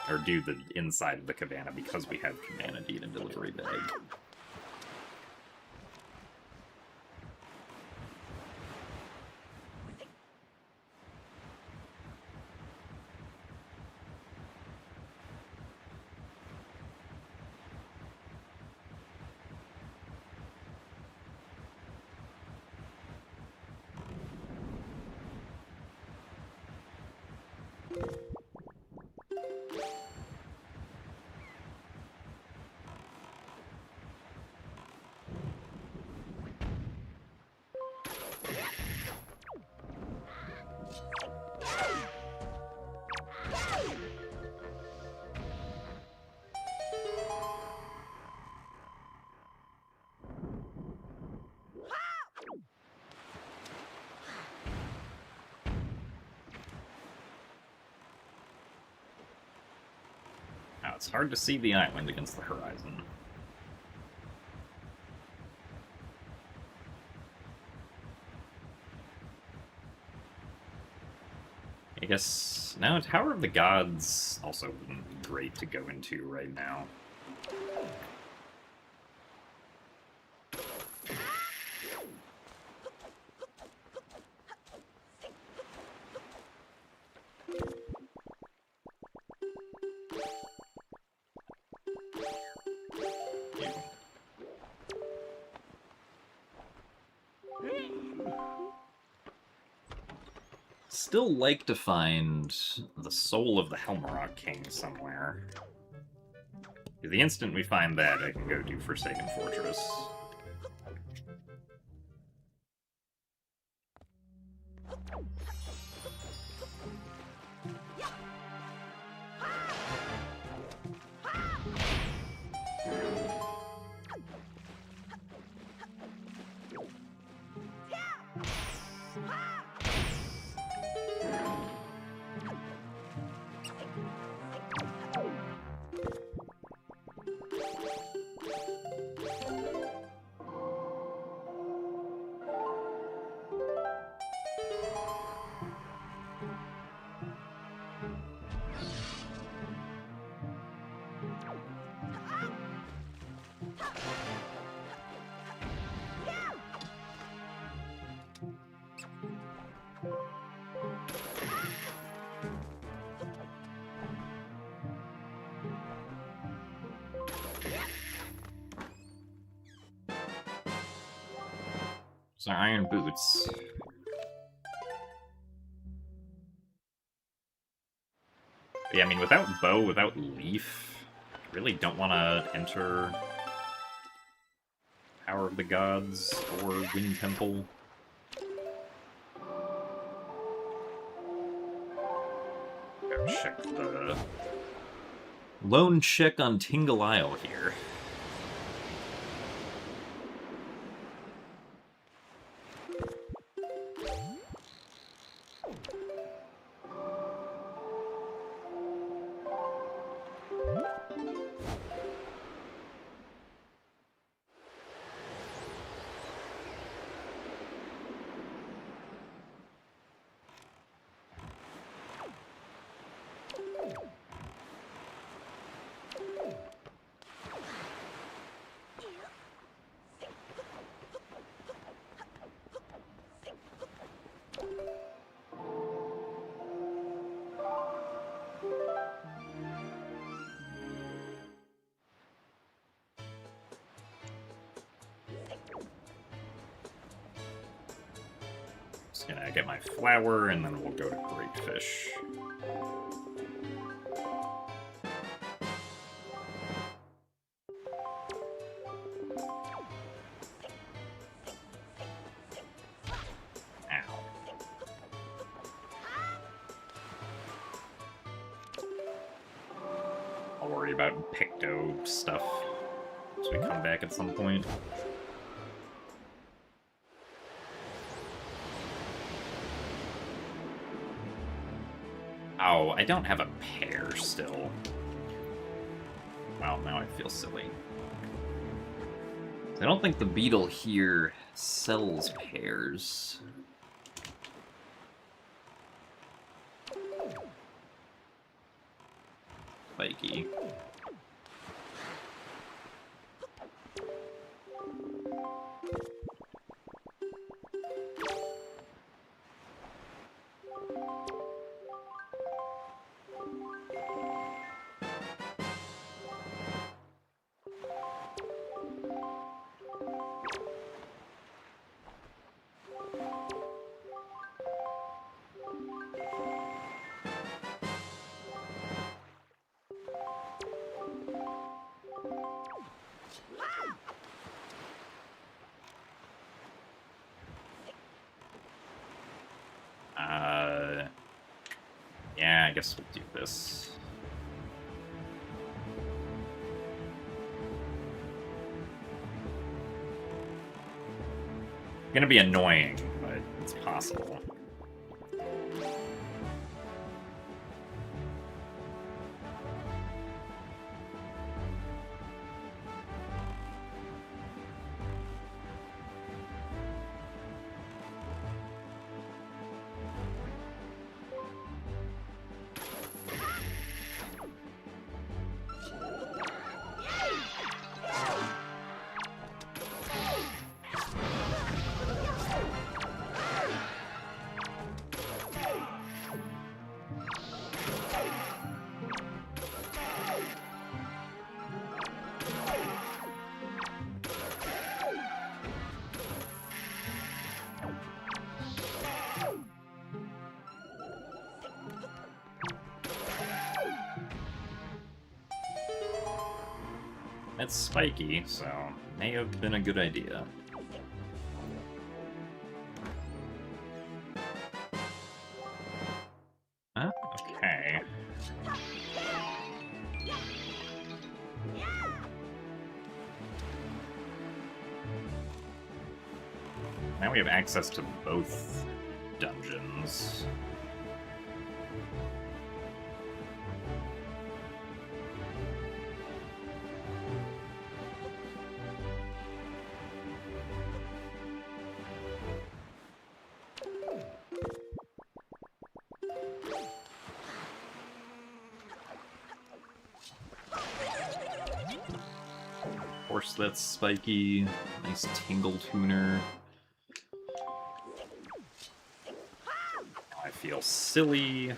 Or do the inside of the cabana, because we have Cabana Deed and Delivery Bag. it's hard to see the island against the horizon. I guess now Tower of the Gods also wouldn't be great to go into right now. Still like to find the soul of the Helmarok King somewhere. The instant we find that, I can go do Forsaken Fortress. So Iron Boots. Yeah, I mean, without Bow, without Leaf, I really don't want to enter Power of the Gods or Wind Temple. Go check the lone check on Tingle Isle here. Just gonna get my flower, and then we'll go to Great Fish. Ow. I'll worry about Picto stuff as we come back at some point. Oh, I don't have a pair still. Well, now I feel silly. I don't think the beetle here sells pairs. Spiky. Yeah, I guess we'll do this. Gonna be annoying, but it's possible. It's spiky, so may have been a good idea. Okay. Now we have access to both dungeons. Of course, that's spiky. Nice tingle tuner. Now I feel silly.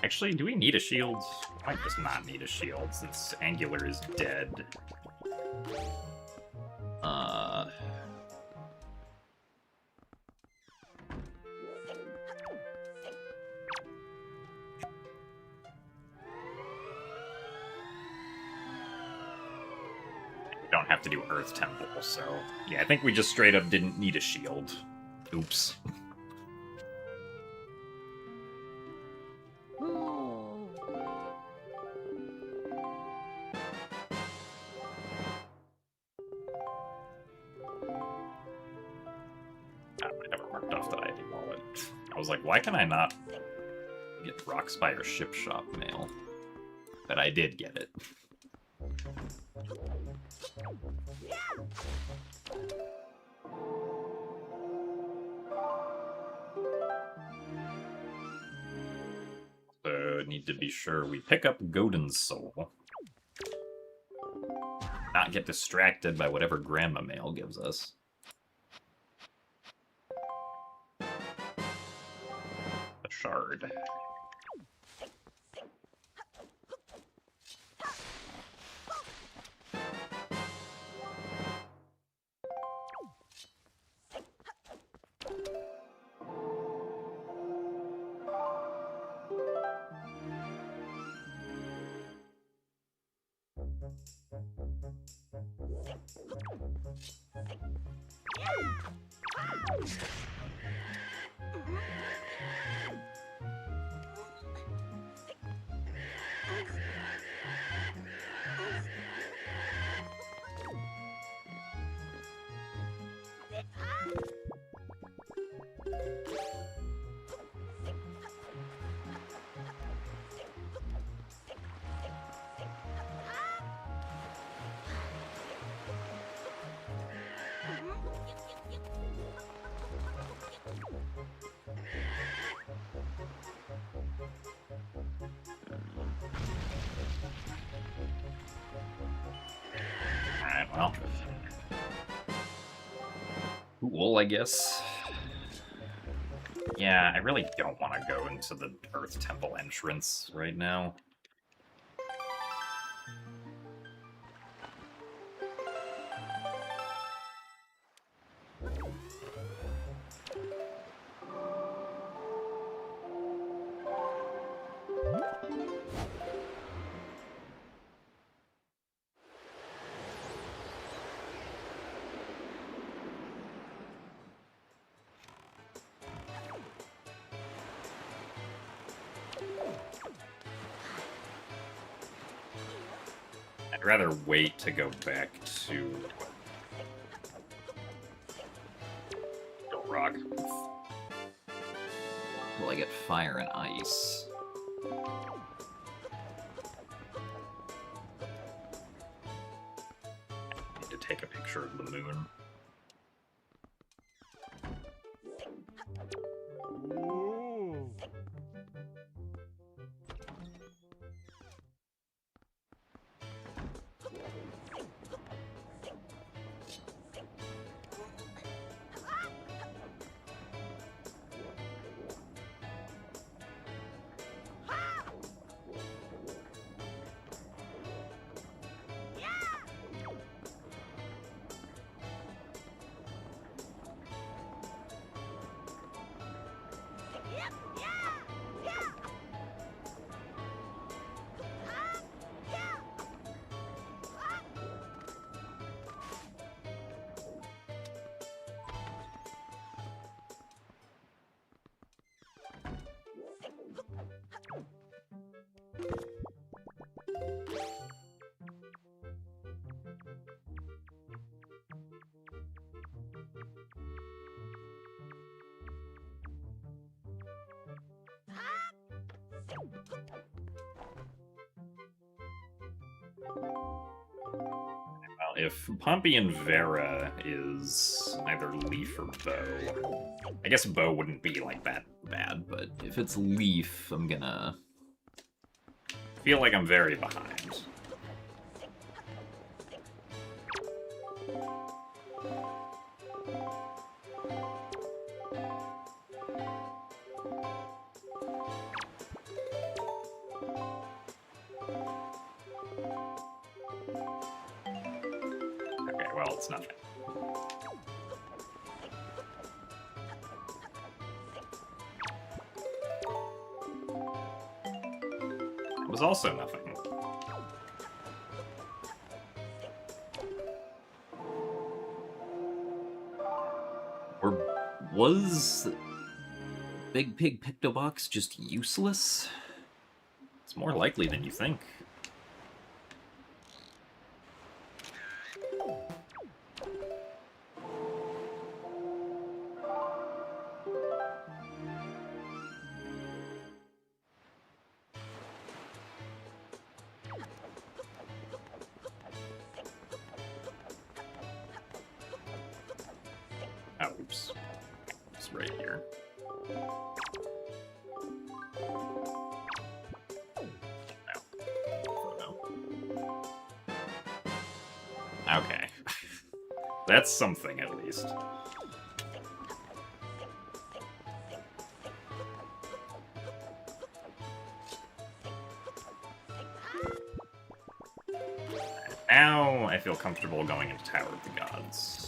Actually, do we need a shield? I might just not need a shield since Angular is dead. We don't have to do Earth Temple, so... Yeah, I think we just straight up didn't need a shield. Oops. I was like, why can I not get Rockspire Ship Shop mail? But I did get it. So, need to be sure we pick up Godin's Soul. Not get distracted by whatever Grandma mail gives us. Shard. Well, cool, I guess. Yeah, I really don't want to go into the Earth Temple entrance right now. I'd rather wait to go back to... Don't rock. Will I get fire and ice? Need to take a picture of the moon. Well, if Pompey and Vera is either Leaf or Bow, I guess Bow wouldn't be like that bad, but If it's Leaf, I'm gonna... feel like I'm very behind. Okay, well, it's nothing. It was also nothing. Or was Big Pig Pictobox just useless? It's more likely than you think. Oh, oops. It's right here. No. Okay. That's something, at least. Now I feel comfortable going into Tower of the Gods.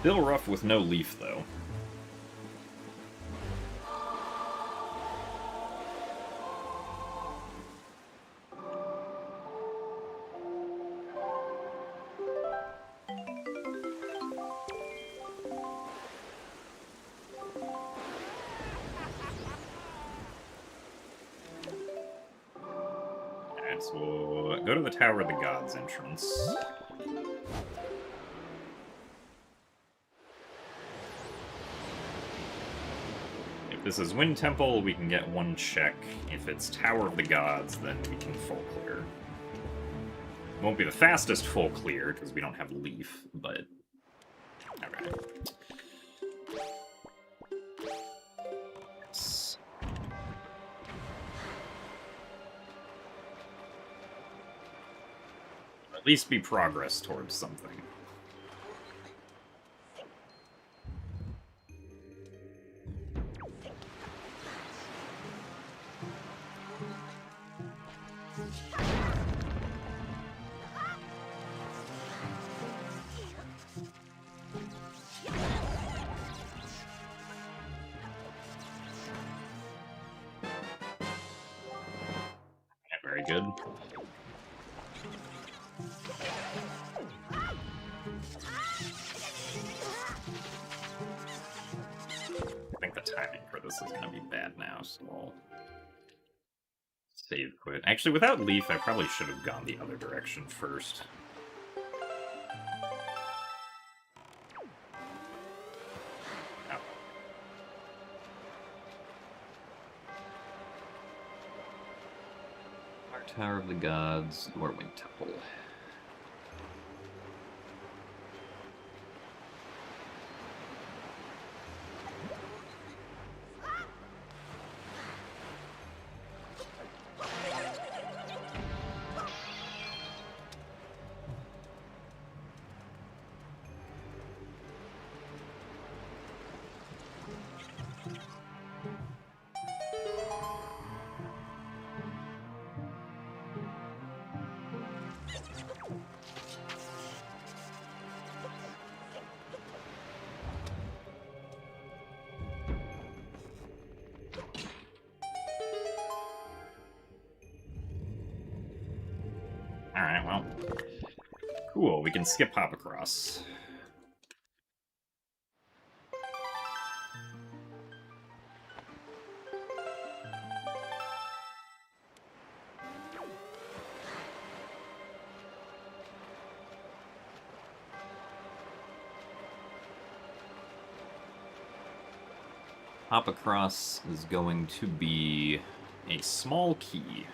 Still rough with no Leaf, though. Alright, so we'll go to the Tower of the Gods entrance. If this is Wind Temple, we can get one check. If it's Tower of the Gods, then we can full clear. Won't be the fastest full clear, because we don't have Leaf, but... Okay. least be progress towards something. Yeah, very good. I think the timing for this is going to be bad now, so I'll save quit. Actually, without Leaf, I probably should have gone the other direction first. Oh. Our Tower of the Gods, your Wind Temple. Alright, well. Cool, we can skip Hop Across. Hop Across is going to be a small key.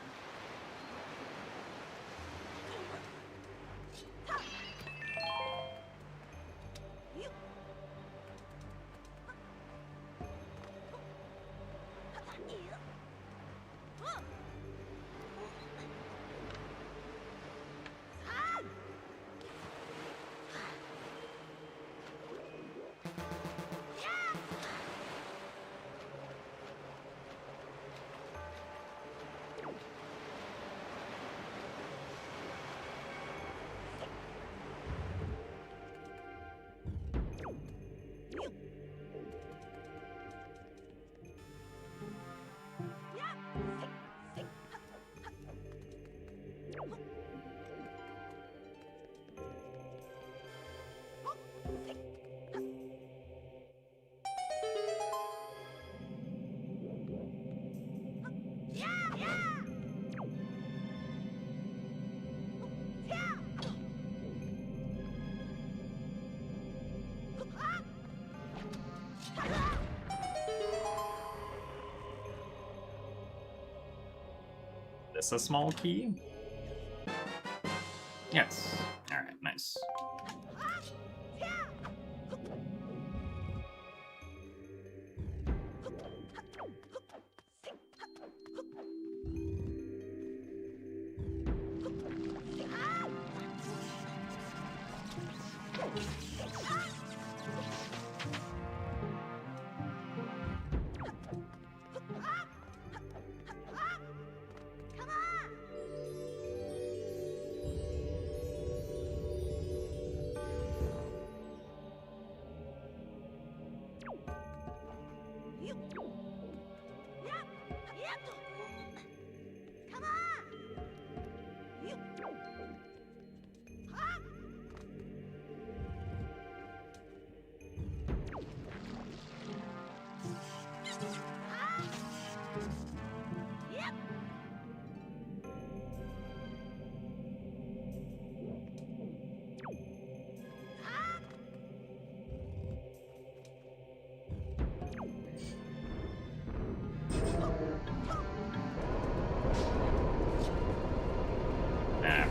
This a small key? Yes. Alright, nice.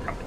Probably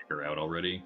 Her out already.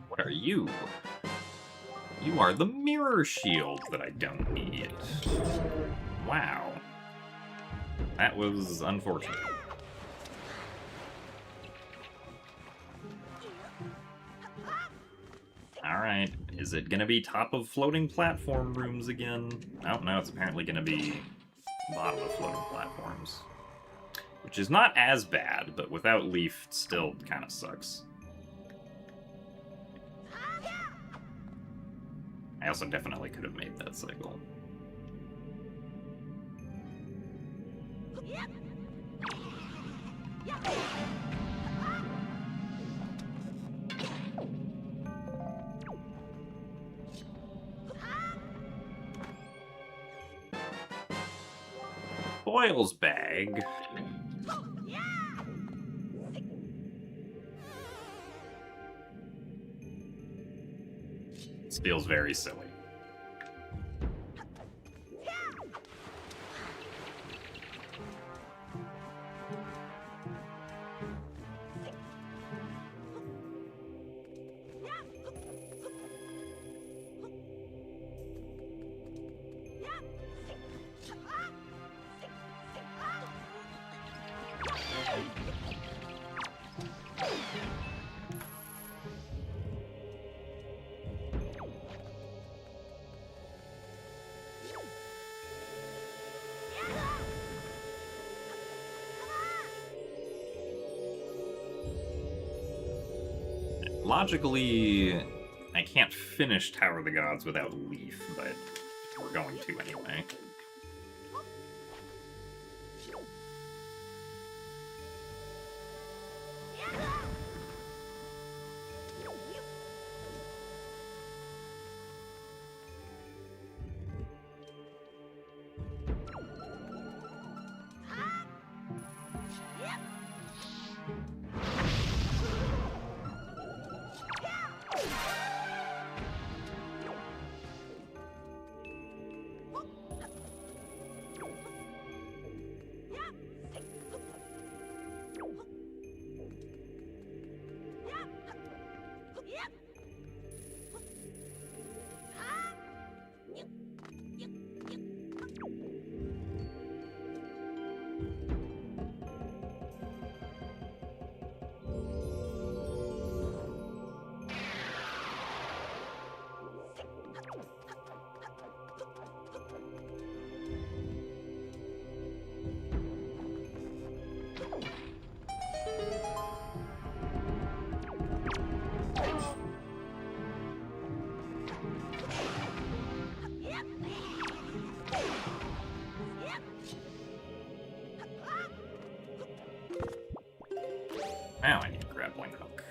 What are you? You are the mirror shield that I don't need. Wow. That was unfortunate. Alright, is it gonna be top of floating platform rooms again? Oh, no, it's apparently gonna be bottom of floating platforms. Which is not as bad, but without Leaf, it still kind of sucks. I also definitely could have made that cycle. Foil's bag. This feels very silly. Logically, I can't finish Tower of the Gods without Leaf, but we're going to anyway. Now I need a grappling hook.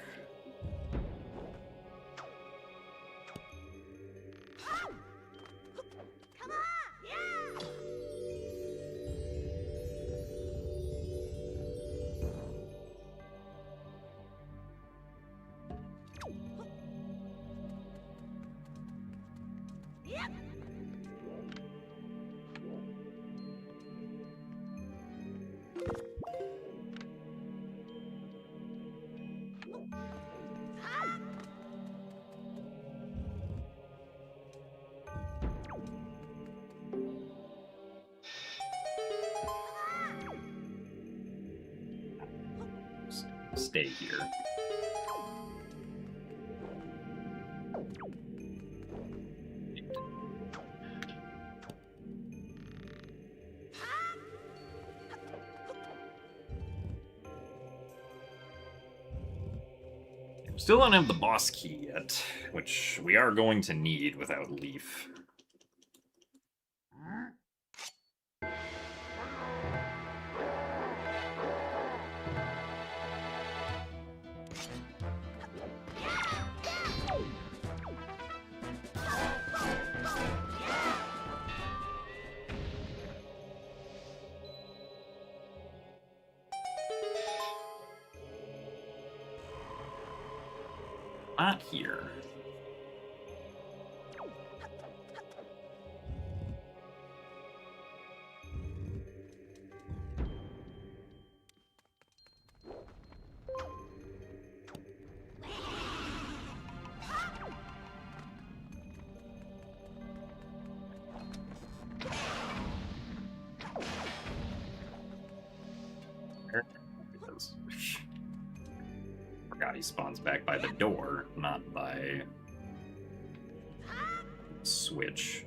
Stay here. Still don't have the boss key yet, which we are going to need without Leaf. Not here. There it is. Forgot he spawns back by the door, not by switch.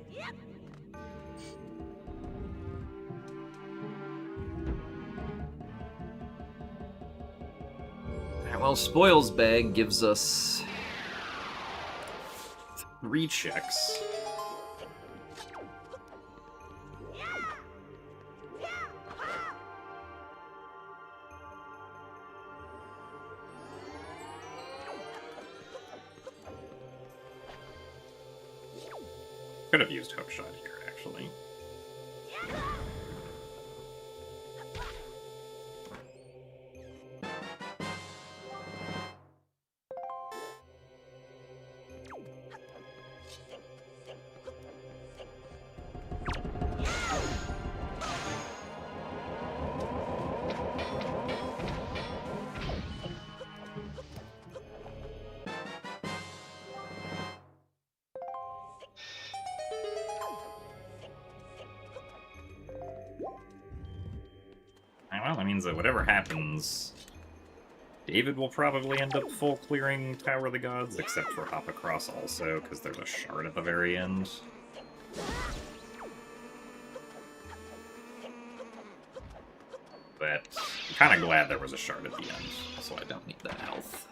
Alright, well, Spoils Bag gives us 3 checks. Could have used Hookshot here, actually. Well, that means that whatever happens, David will probably end up full clearing Tower of the Gods, except for Hop Across also, because there's a shard at the very end. But I'm kind of glad there was a shard at the end, so I don't need that health.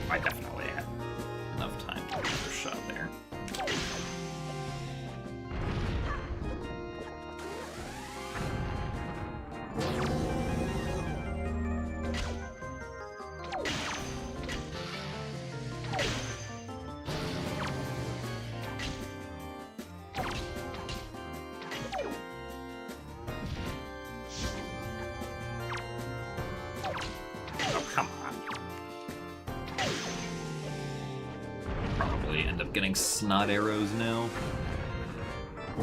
I definitely had enough time to get another shot there. Oh, come on. probably end up getting snot arrows now. Oh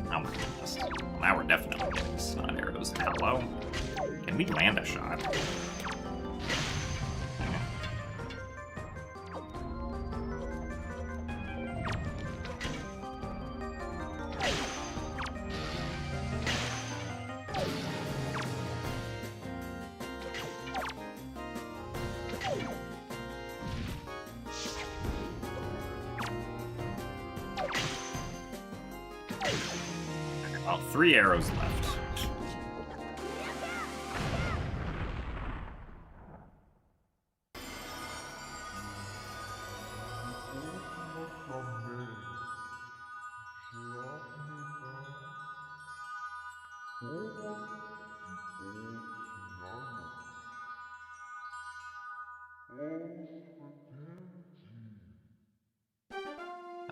my goodness. Well, now we're definitely getting snot arrows. Hello? Can we land a shot? Well, 3 arrows left.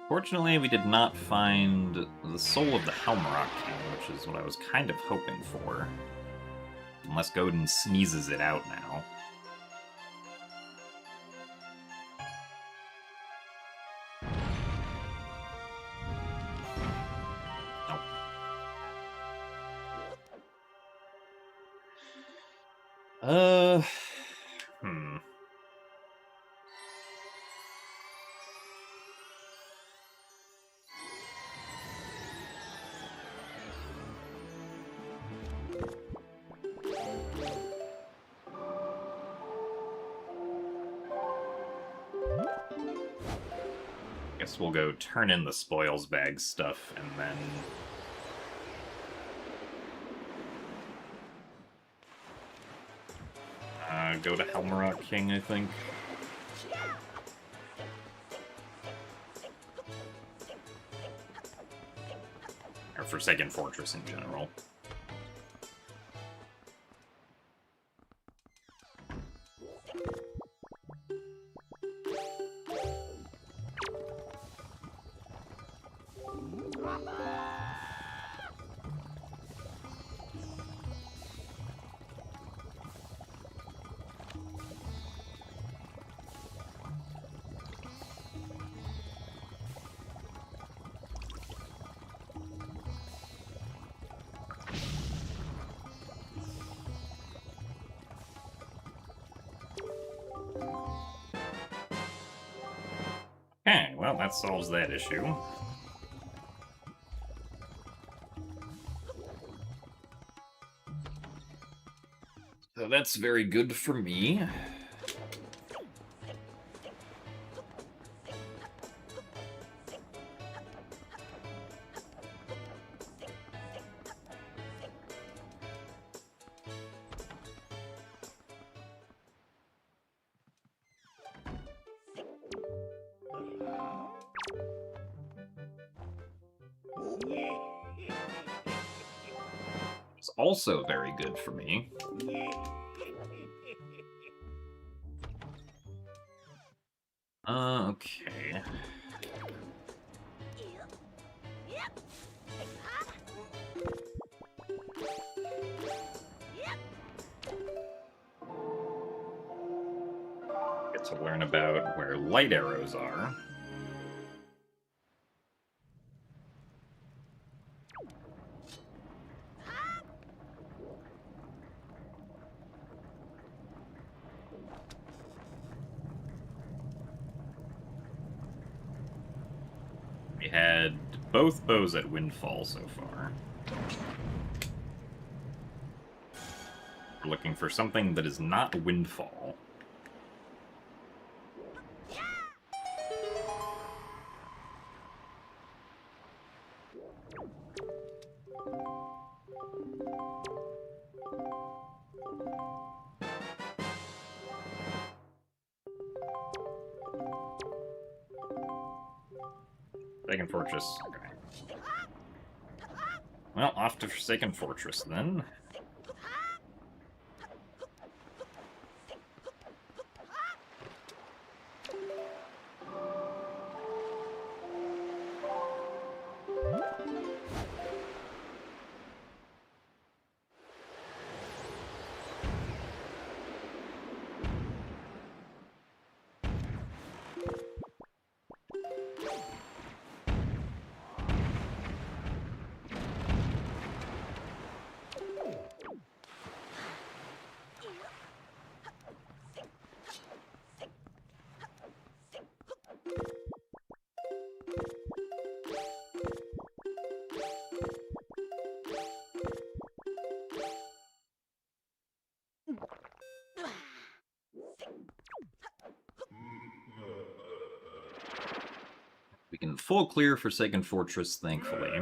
Fortunately, we did not find the soul of the Helmrock King, which is what I was kind of hoping for. Unless Godin sneezes it out now. Nope. Hmm. Next we'll go turn in the spoils bag stuff, and then... go to Helmrock King, I think. Or Forsaken Fortress in general. Okay, well, that solves that issue. So that's very good for me. It's also very good for me. Okay. Get to learn about where light arrows are. We had both bows at Windfall so far. We're looking for something that is not Windfall. Forsaken Fortress. Okay. Well, off to Forsaken Fortress, then. We can full clear Forsaken Fortress, thankfully.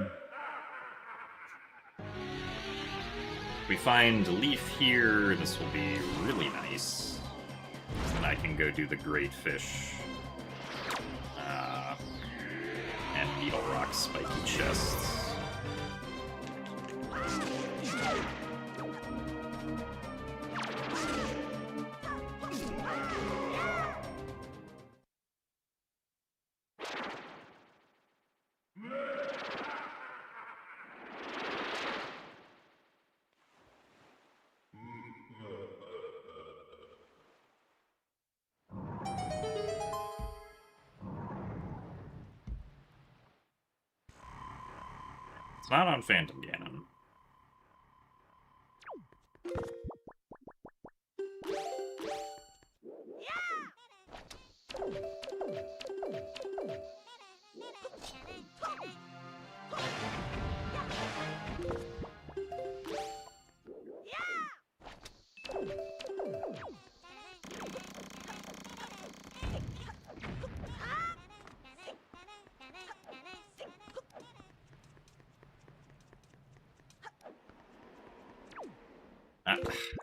If we find Leaf here, this will be really nice. Then I can go do the Great Fish. And Needle Rock Spiky Chests. It's not on Phantom Ganon.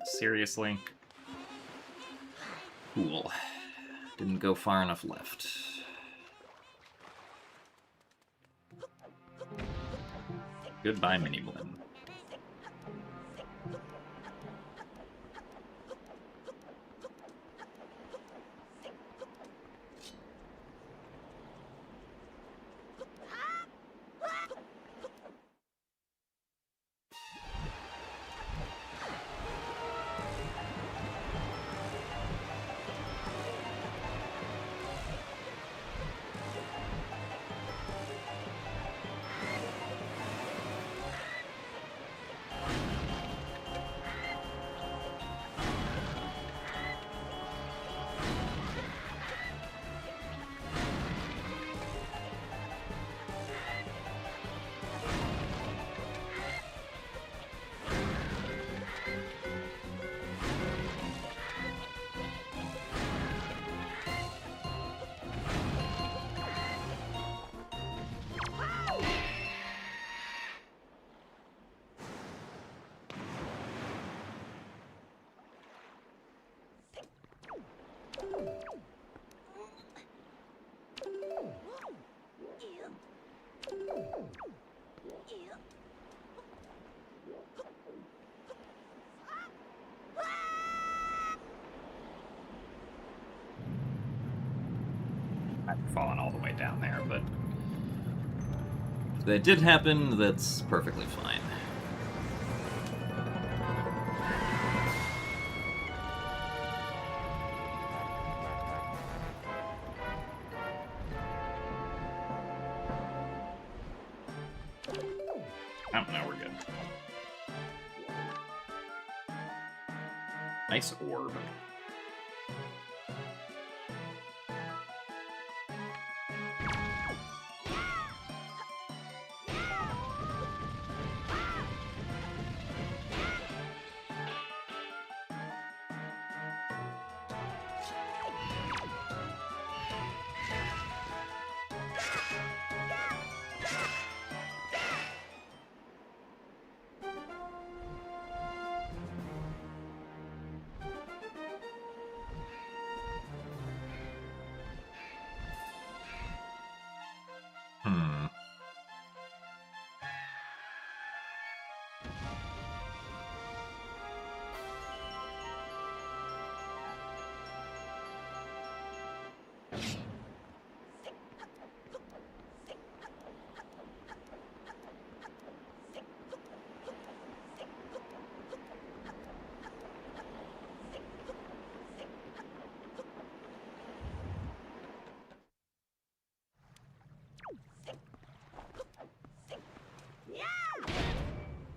Seriously? Cool. Didn't go far enough left. Goodbye, Mini Blinn. I've fallen all the way down there, but If that did happen, that's perfectly fine. oh, no, we're good. Nice orb. Hmm.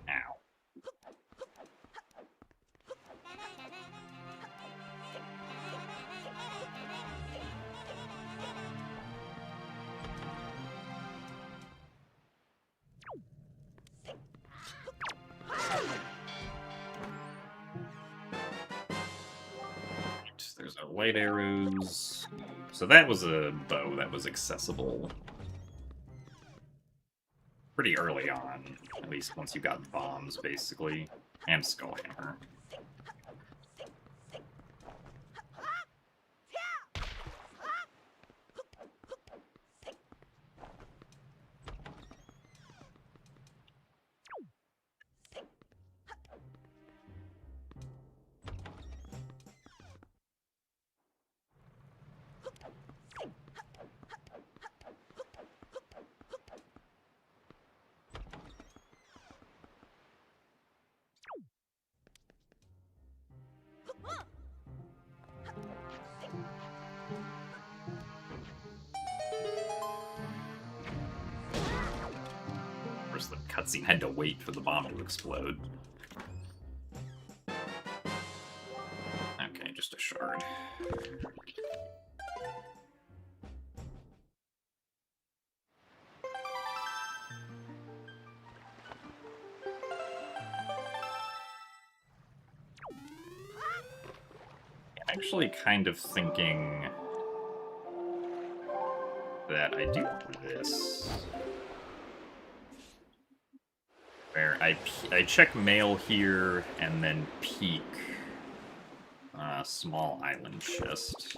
Ow. There's our light arrows. So that was a bow that was accessible pretty early on, at least once you got bombs, basically, and Skullhammer. Of course, the cutscene had to wait for the bomb to explode. Okay, just a shard. Actually kind of thinking that I do this, where I I check mail here, and then peek small island chest.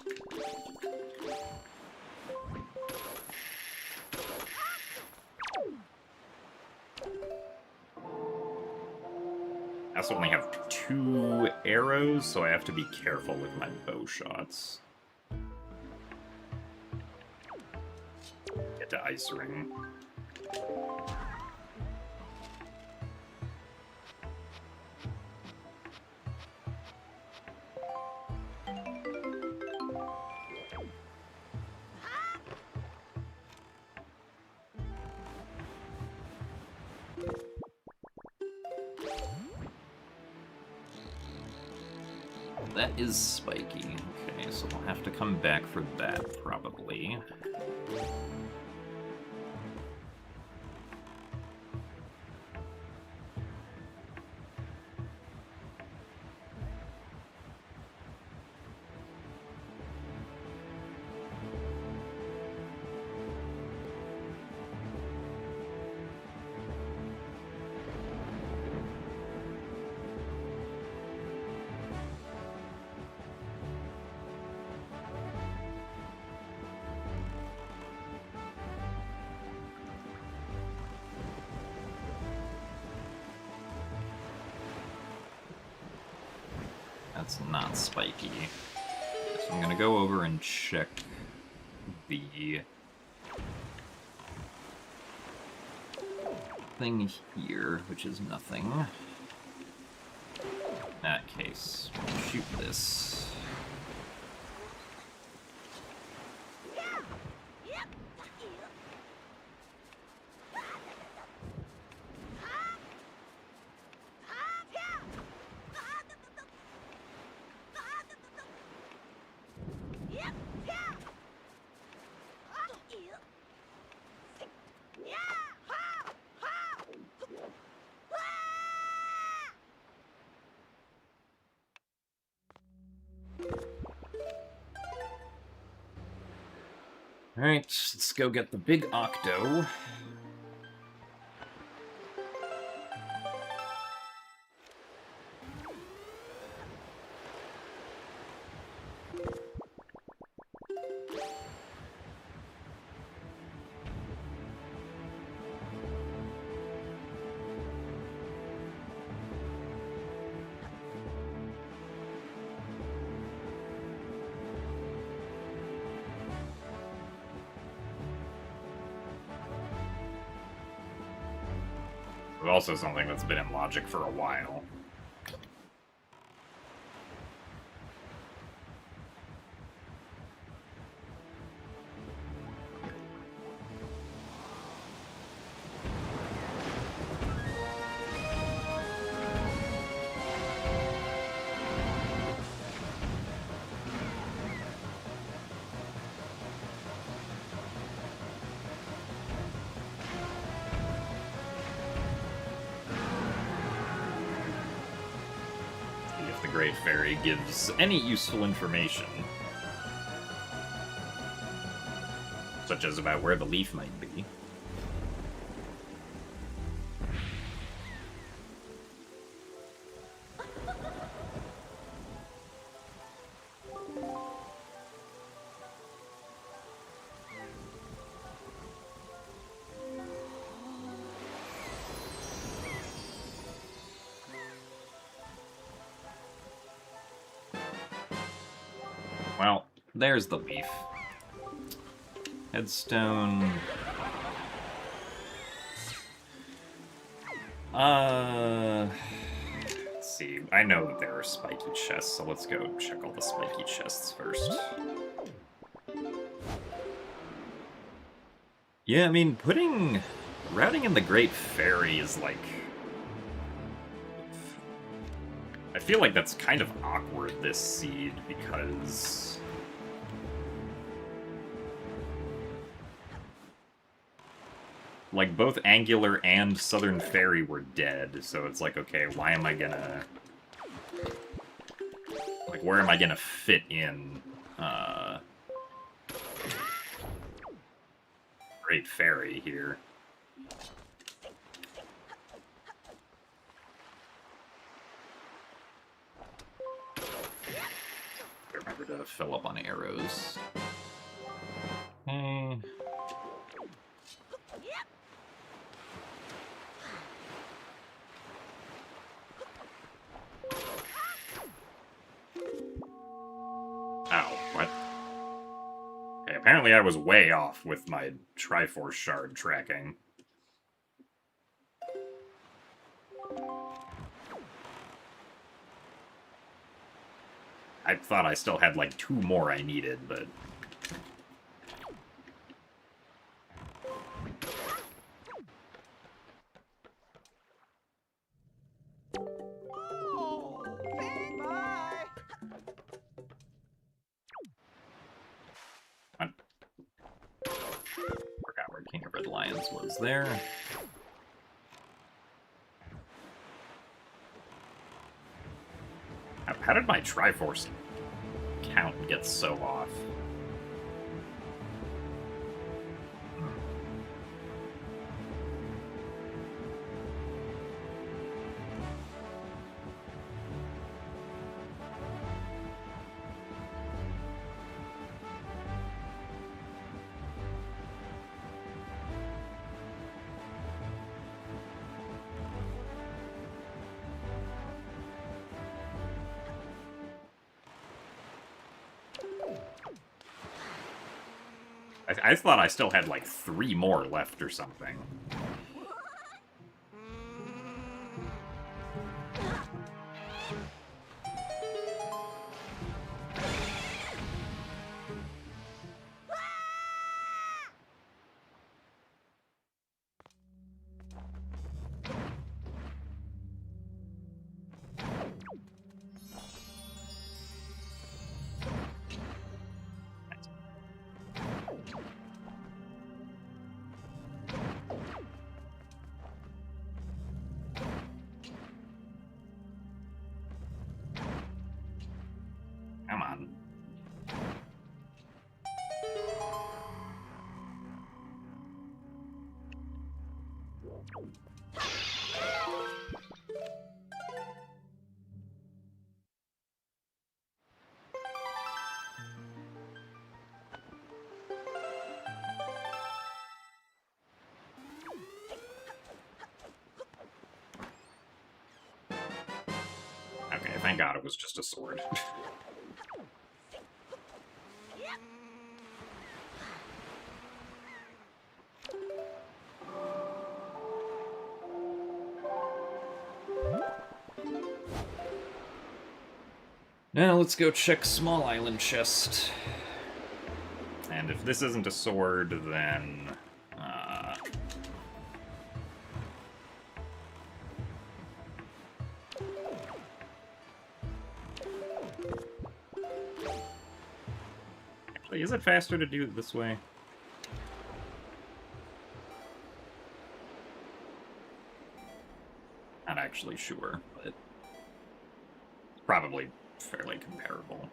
I also only have 2 arrows, so I have to be careful with my bow shots. Get to Ice Ring. That is spiky. Okay, so I'll have to come back for that, probably. That's not spiky. So I'm gonna go over and check the thing here, which is nothing. In that case, we'll shoot this. Alright, let's go get the big octo. Also something that's been in Logic for a while. Great Fairy gives any useful information, such as about where the leaf might be. Well, there's the leaf. Headstone. Let's see. I know that there are spiky chests, so let's go check all the spiky chests first. Yeah, I mean, routing in the Great Fairy is like... I feel like that's kind of awkward, this seed, because... like, both Angular and Southern Fairy were dead, so it's like, okay, why am I gonna... like, where am I gonna fit in, Great Fairy here? to fill up on arrows. Okay. Ow, what? Okay, apparently I was way off with my Triforce Shard tracking. I thought I still had like 2 more I needed, but... Forgot where King of Red Lions was there. How did my Triforce count get so off? I thought I still had like 3 more left or something. Come on. Okay, thank God it was just a sword. Now let's go check Small Island chest. And if this isn't a sword, then... Actually, is it faster to do it this way? Not actually sure, but... probably fairly comparable.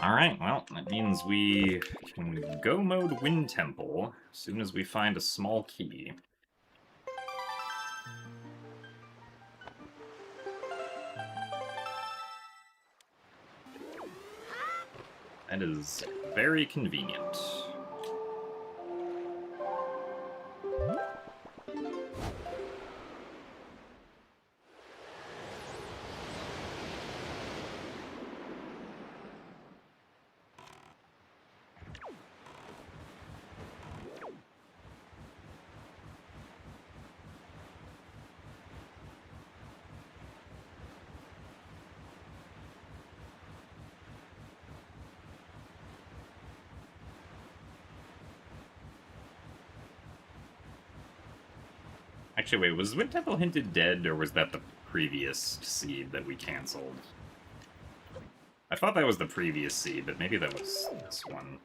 Alright, well, that means we can go mode Wind Temple as soon as we find a small key. That is very convenient. Actually, wait, was Wind Temple hinted dead, or was that the previous seed that we canceled? I thought that was the previous seed, but maybe that was this one.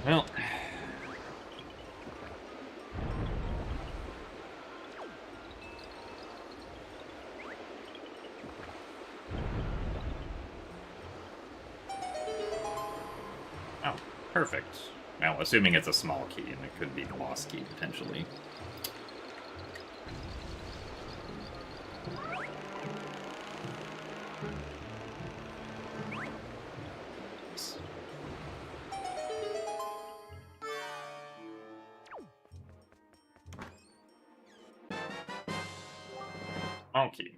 Well... Oh, perfect. Well, assuming it's a small key, and it could be the lost key, potentially. Okay.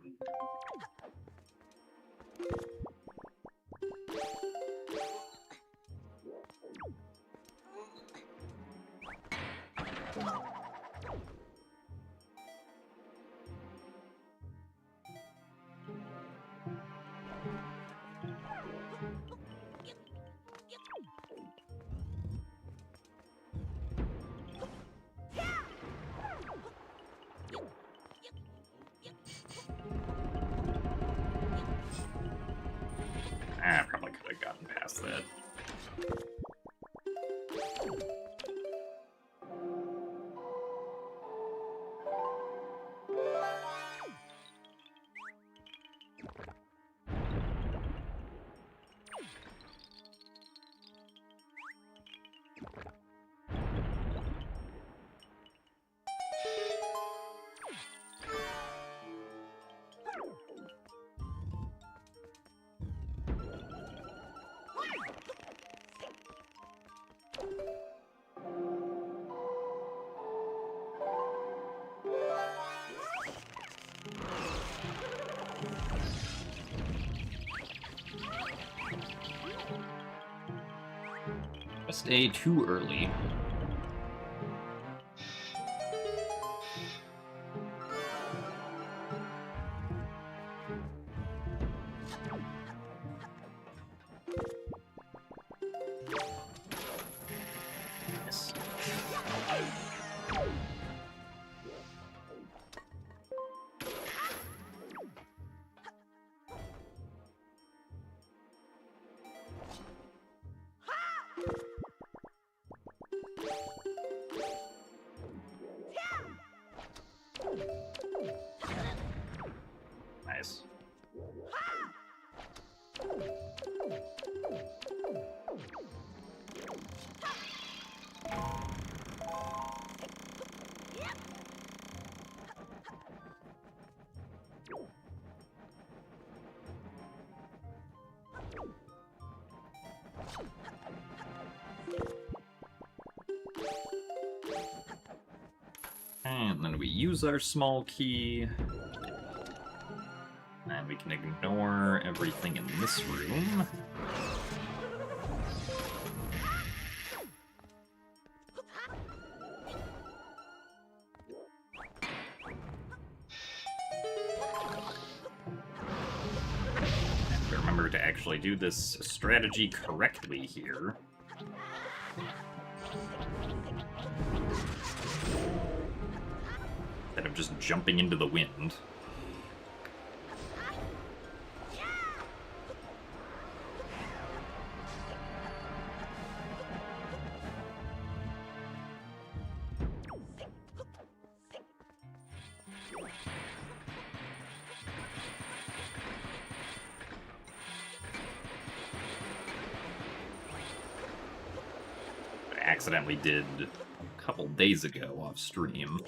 I probably could have gotten past that. Stay too early. Yes. Nice. And then we use our small key. And we can ignore everything in this room. And remember to actually do this strategy correctly here. Instead of just jumping into the wind. Accidentally did a couple days ago off stream.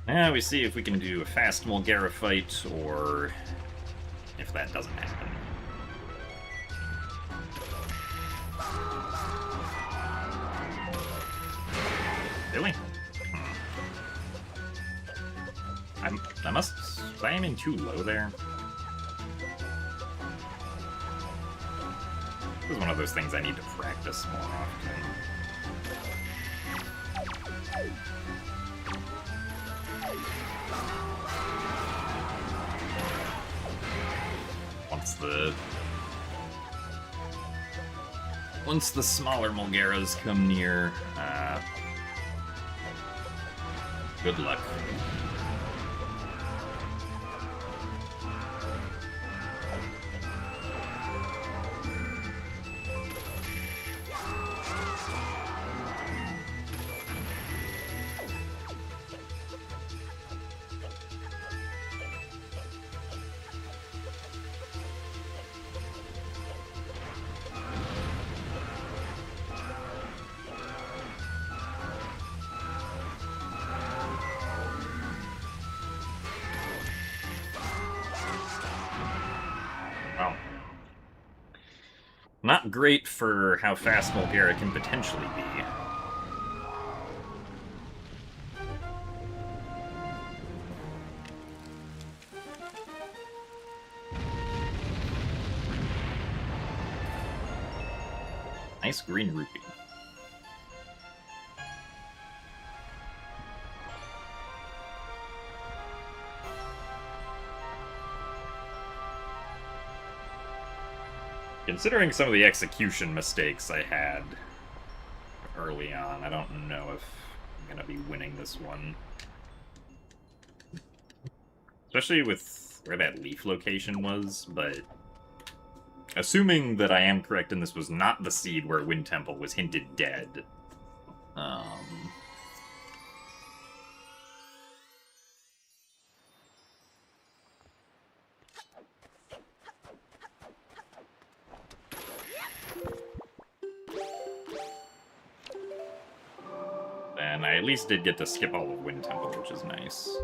Now we see if we can do a fast Mulgara fight, or if that doesn't happen. Really? I am in too low there. This is one of those things I need to practice more often. Once the smaller Mulgaras come near, Good luck. Well, not great for how fast Mulgara can potentially be. Nice green rupee. Considering some of the execution mistakes I had early on, I don't know if I'm gonna be winning this one. Especially with where that leaf location was, but assuming that I am correct and this was not the seed where Wind Temple was hinted dead. And I at least did get to skip all of Wind Temple, which is nice.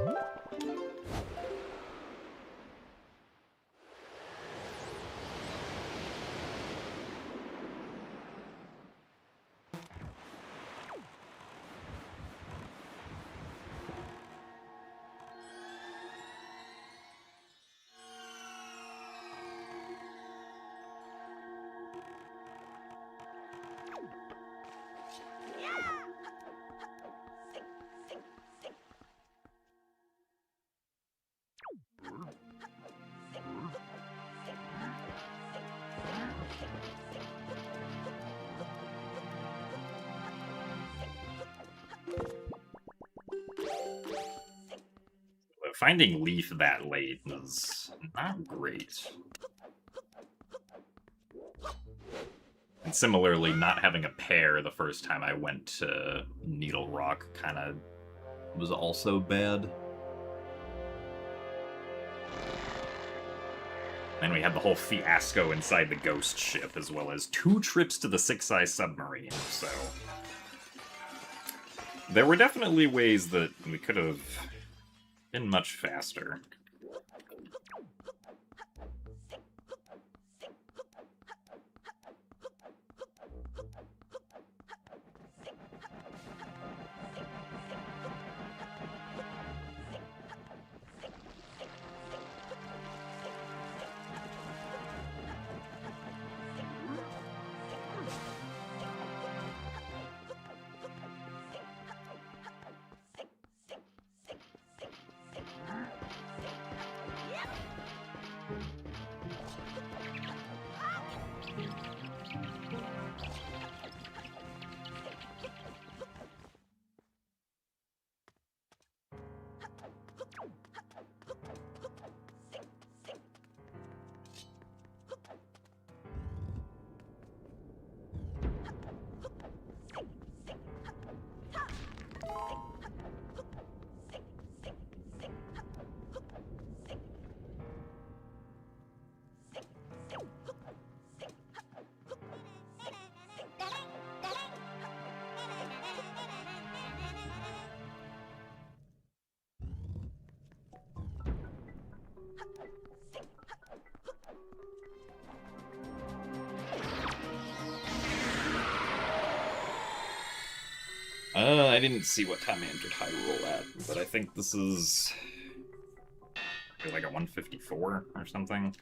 Finding Leaf that late was not great. And similarly, not having a pair the first time I went to Needle Rock kind of was also bad. Then we had the whole fiasco inside the ghost ship, as well as 2 trips to the Six Eye submarine, so... There were definitely ways that we could have been much faster. I didn't see what time I entered Hyrule at, but I think this is like a 154 or something.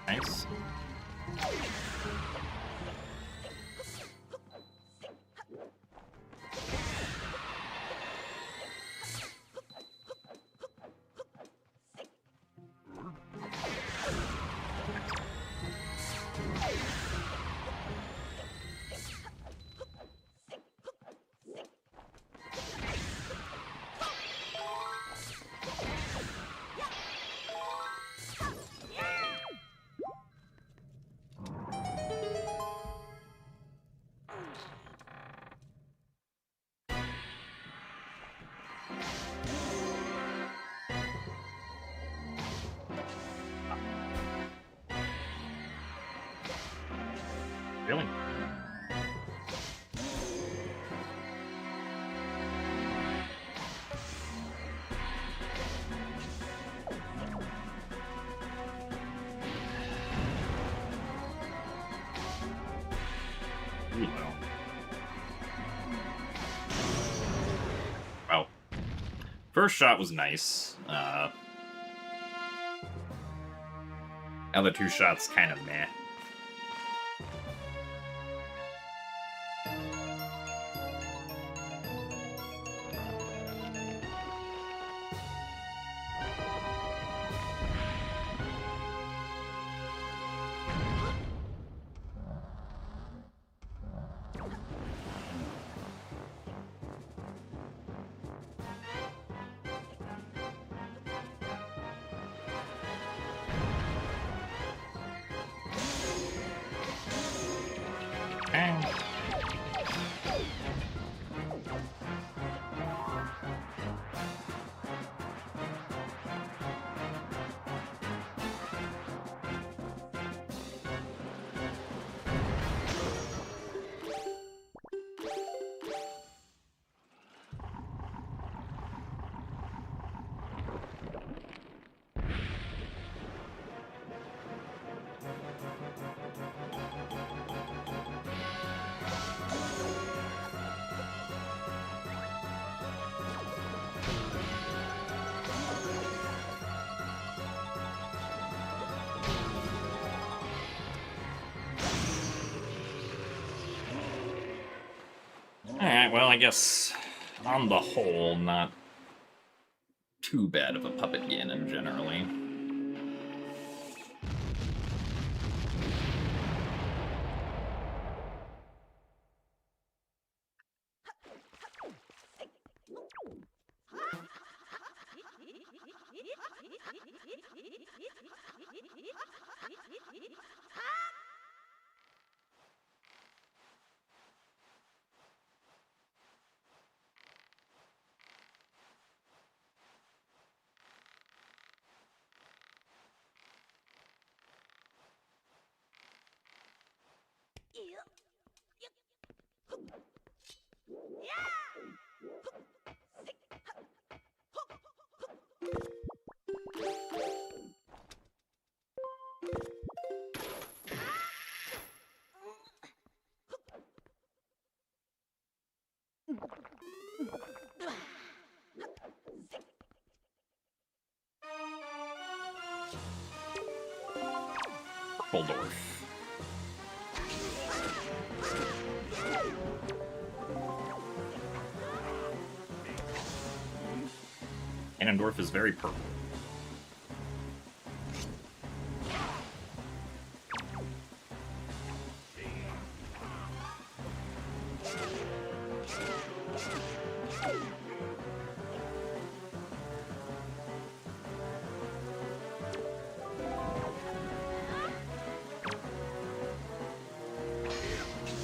Nice. Really? Ooh, well, first shot was nice. Other two shots kind of meh. Alright, well, I guess on the whole, not too bad of a puppet Ganon generally. Purpledorf. Ganondorf is very purple.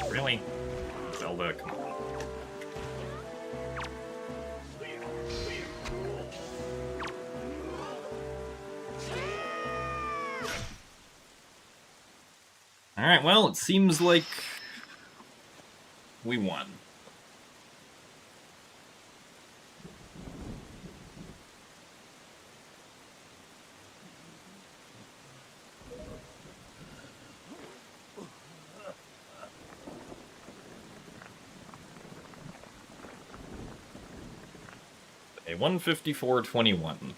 Really? Zelda, come on. Alright, well, it seems like we won. A 154.21.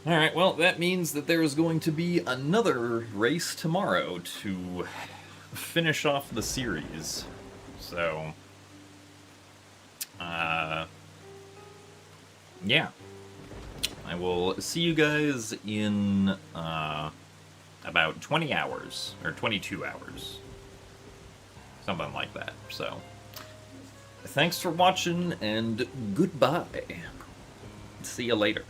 Alright, well, that means that there is going to be another race tomorrow to finish off the series. So, yeah. I will see you guys in about 20 hours, or 22 hours. Something like that. So, thanks for watching, and goodbye. See you later.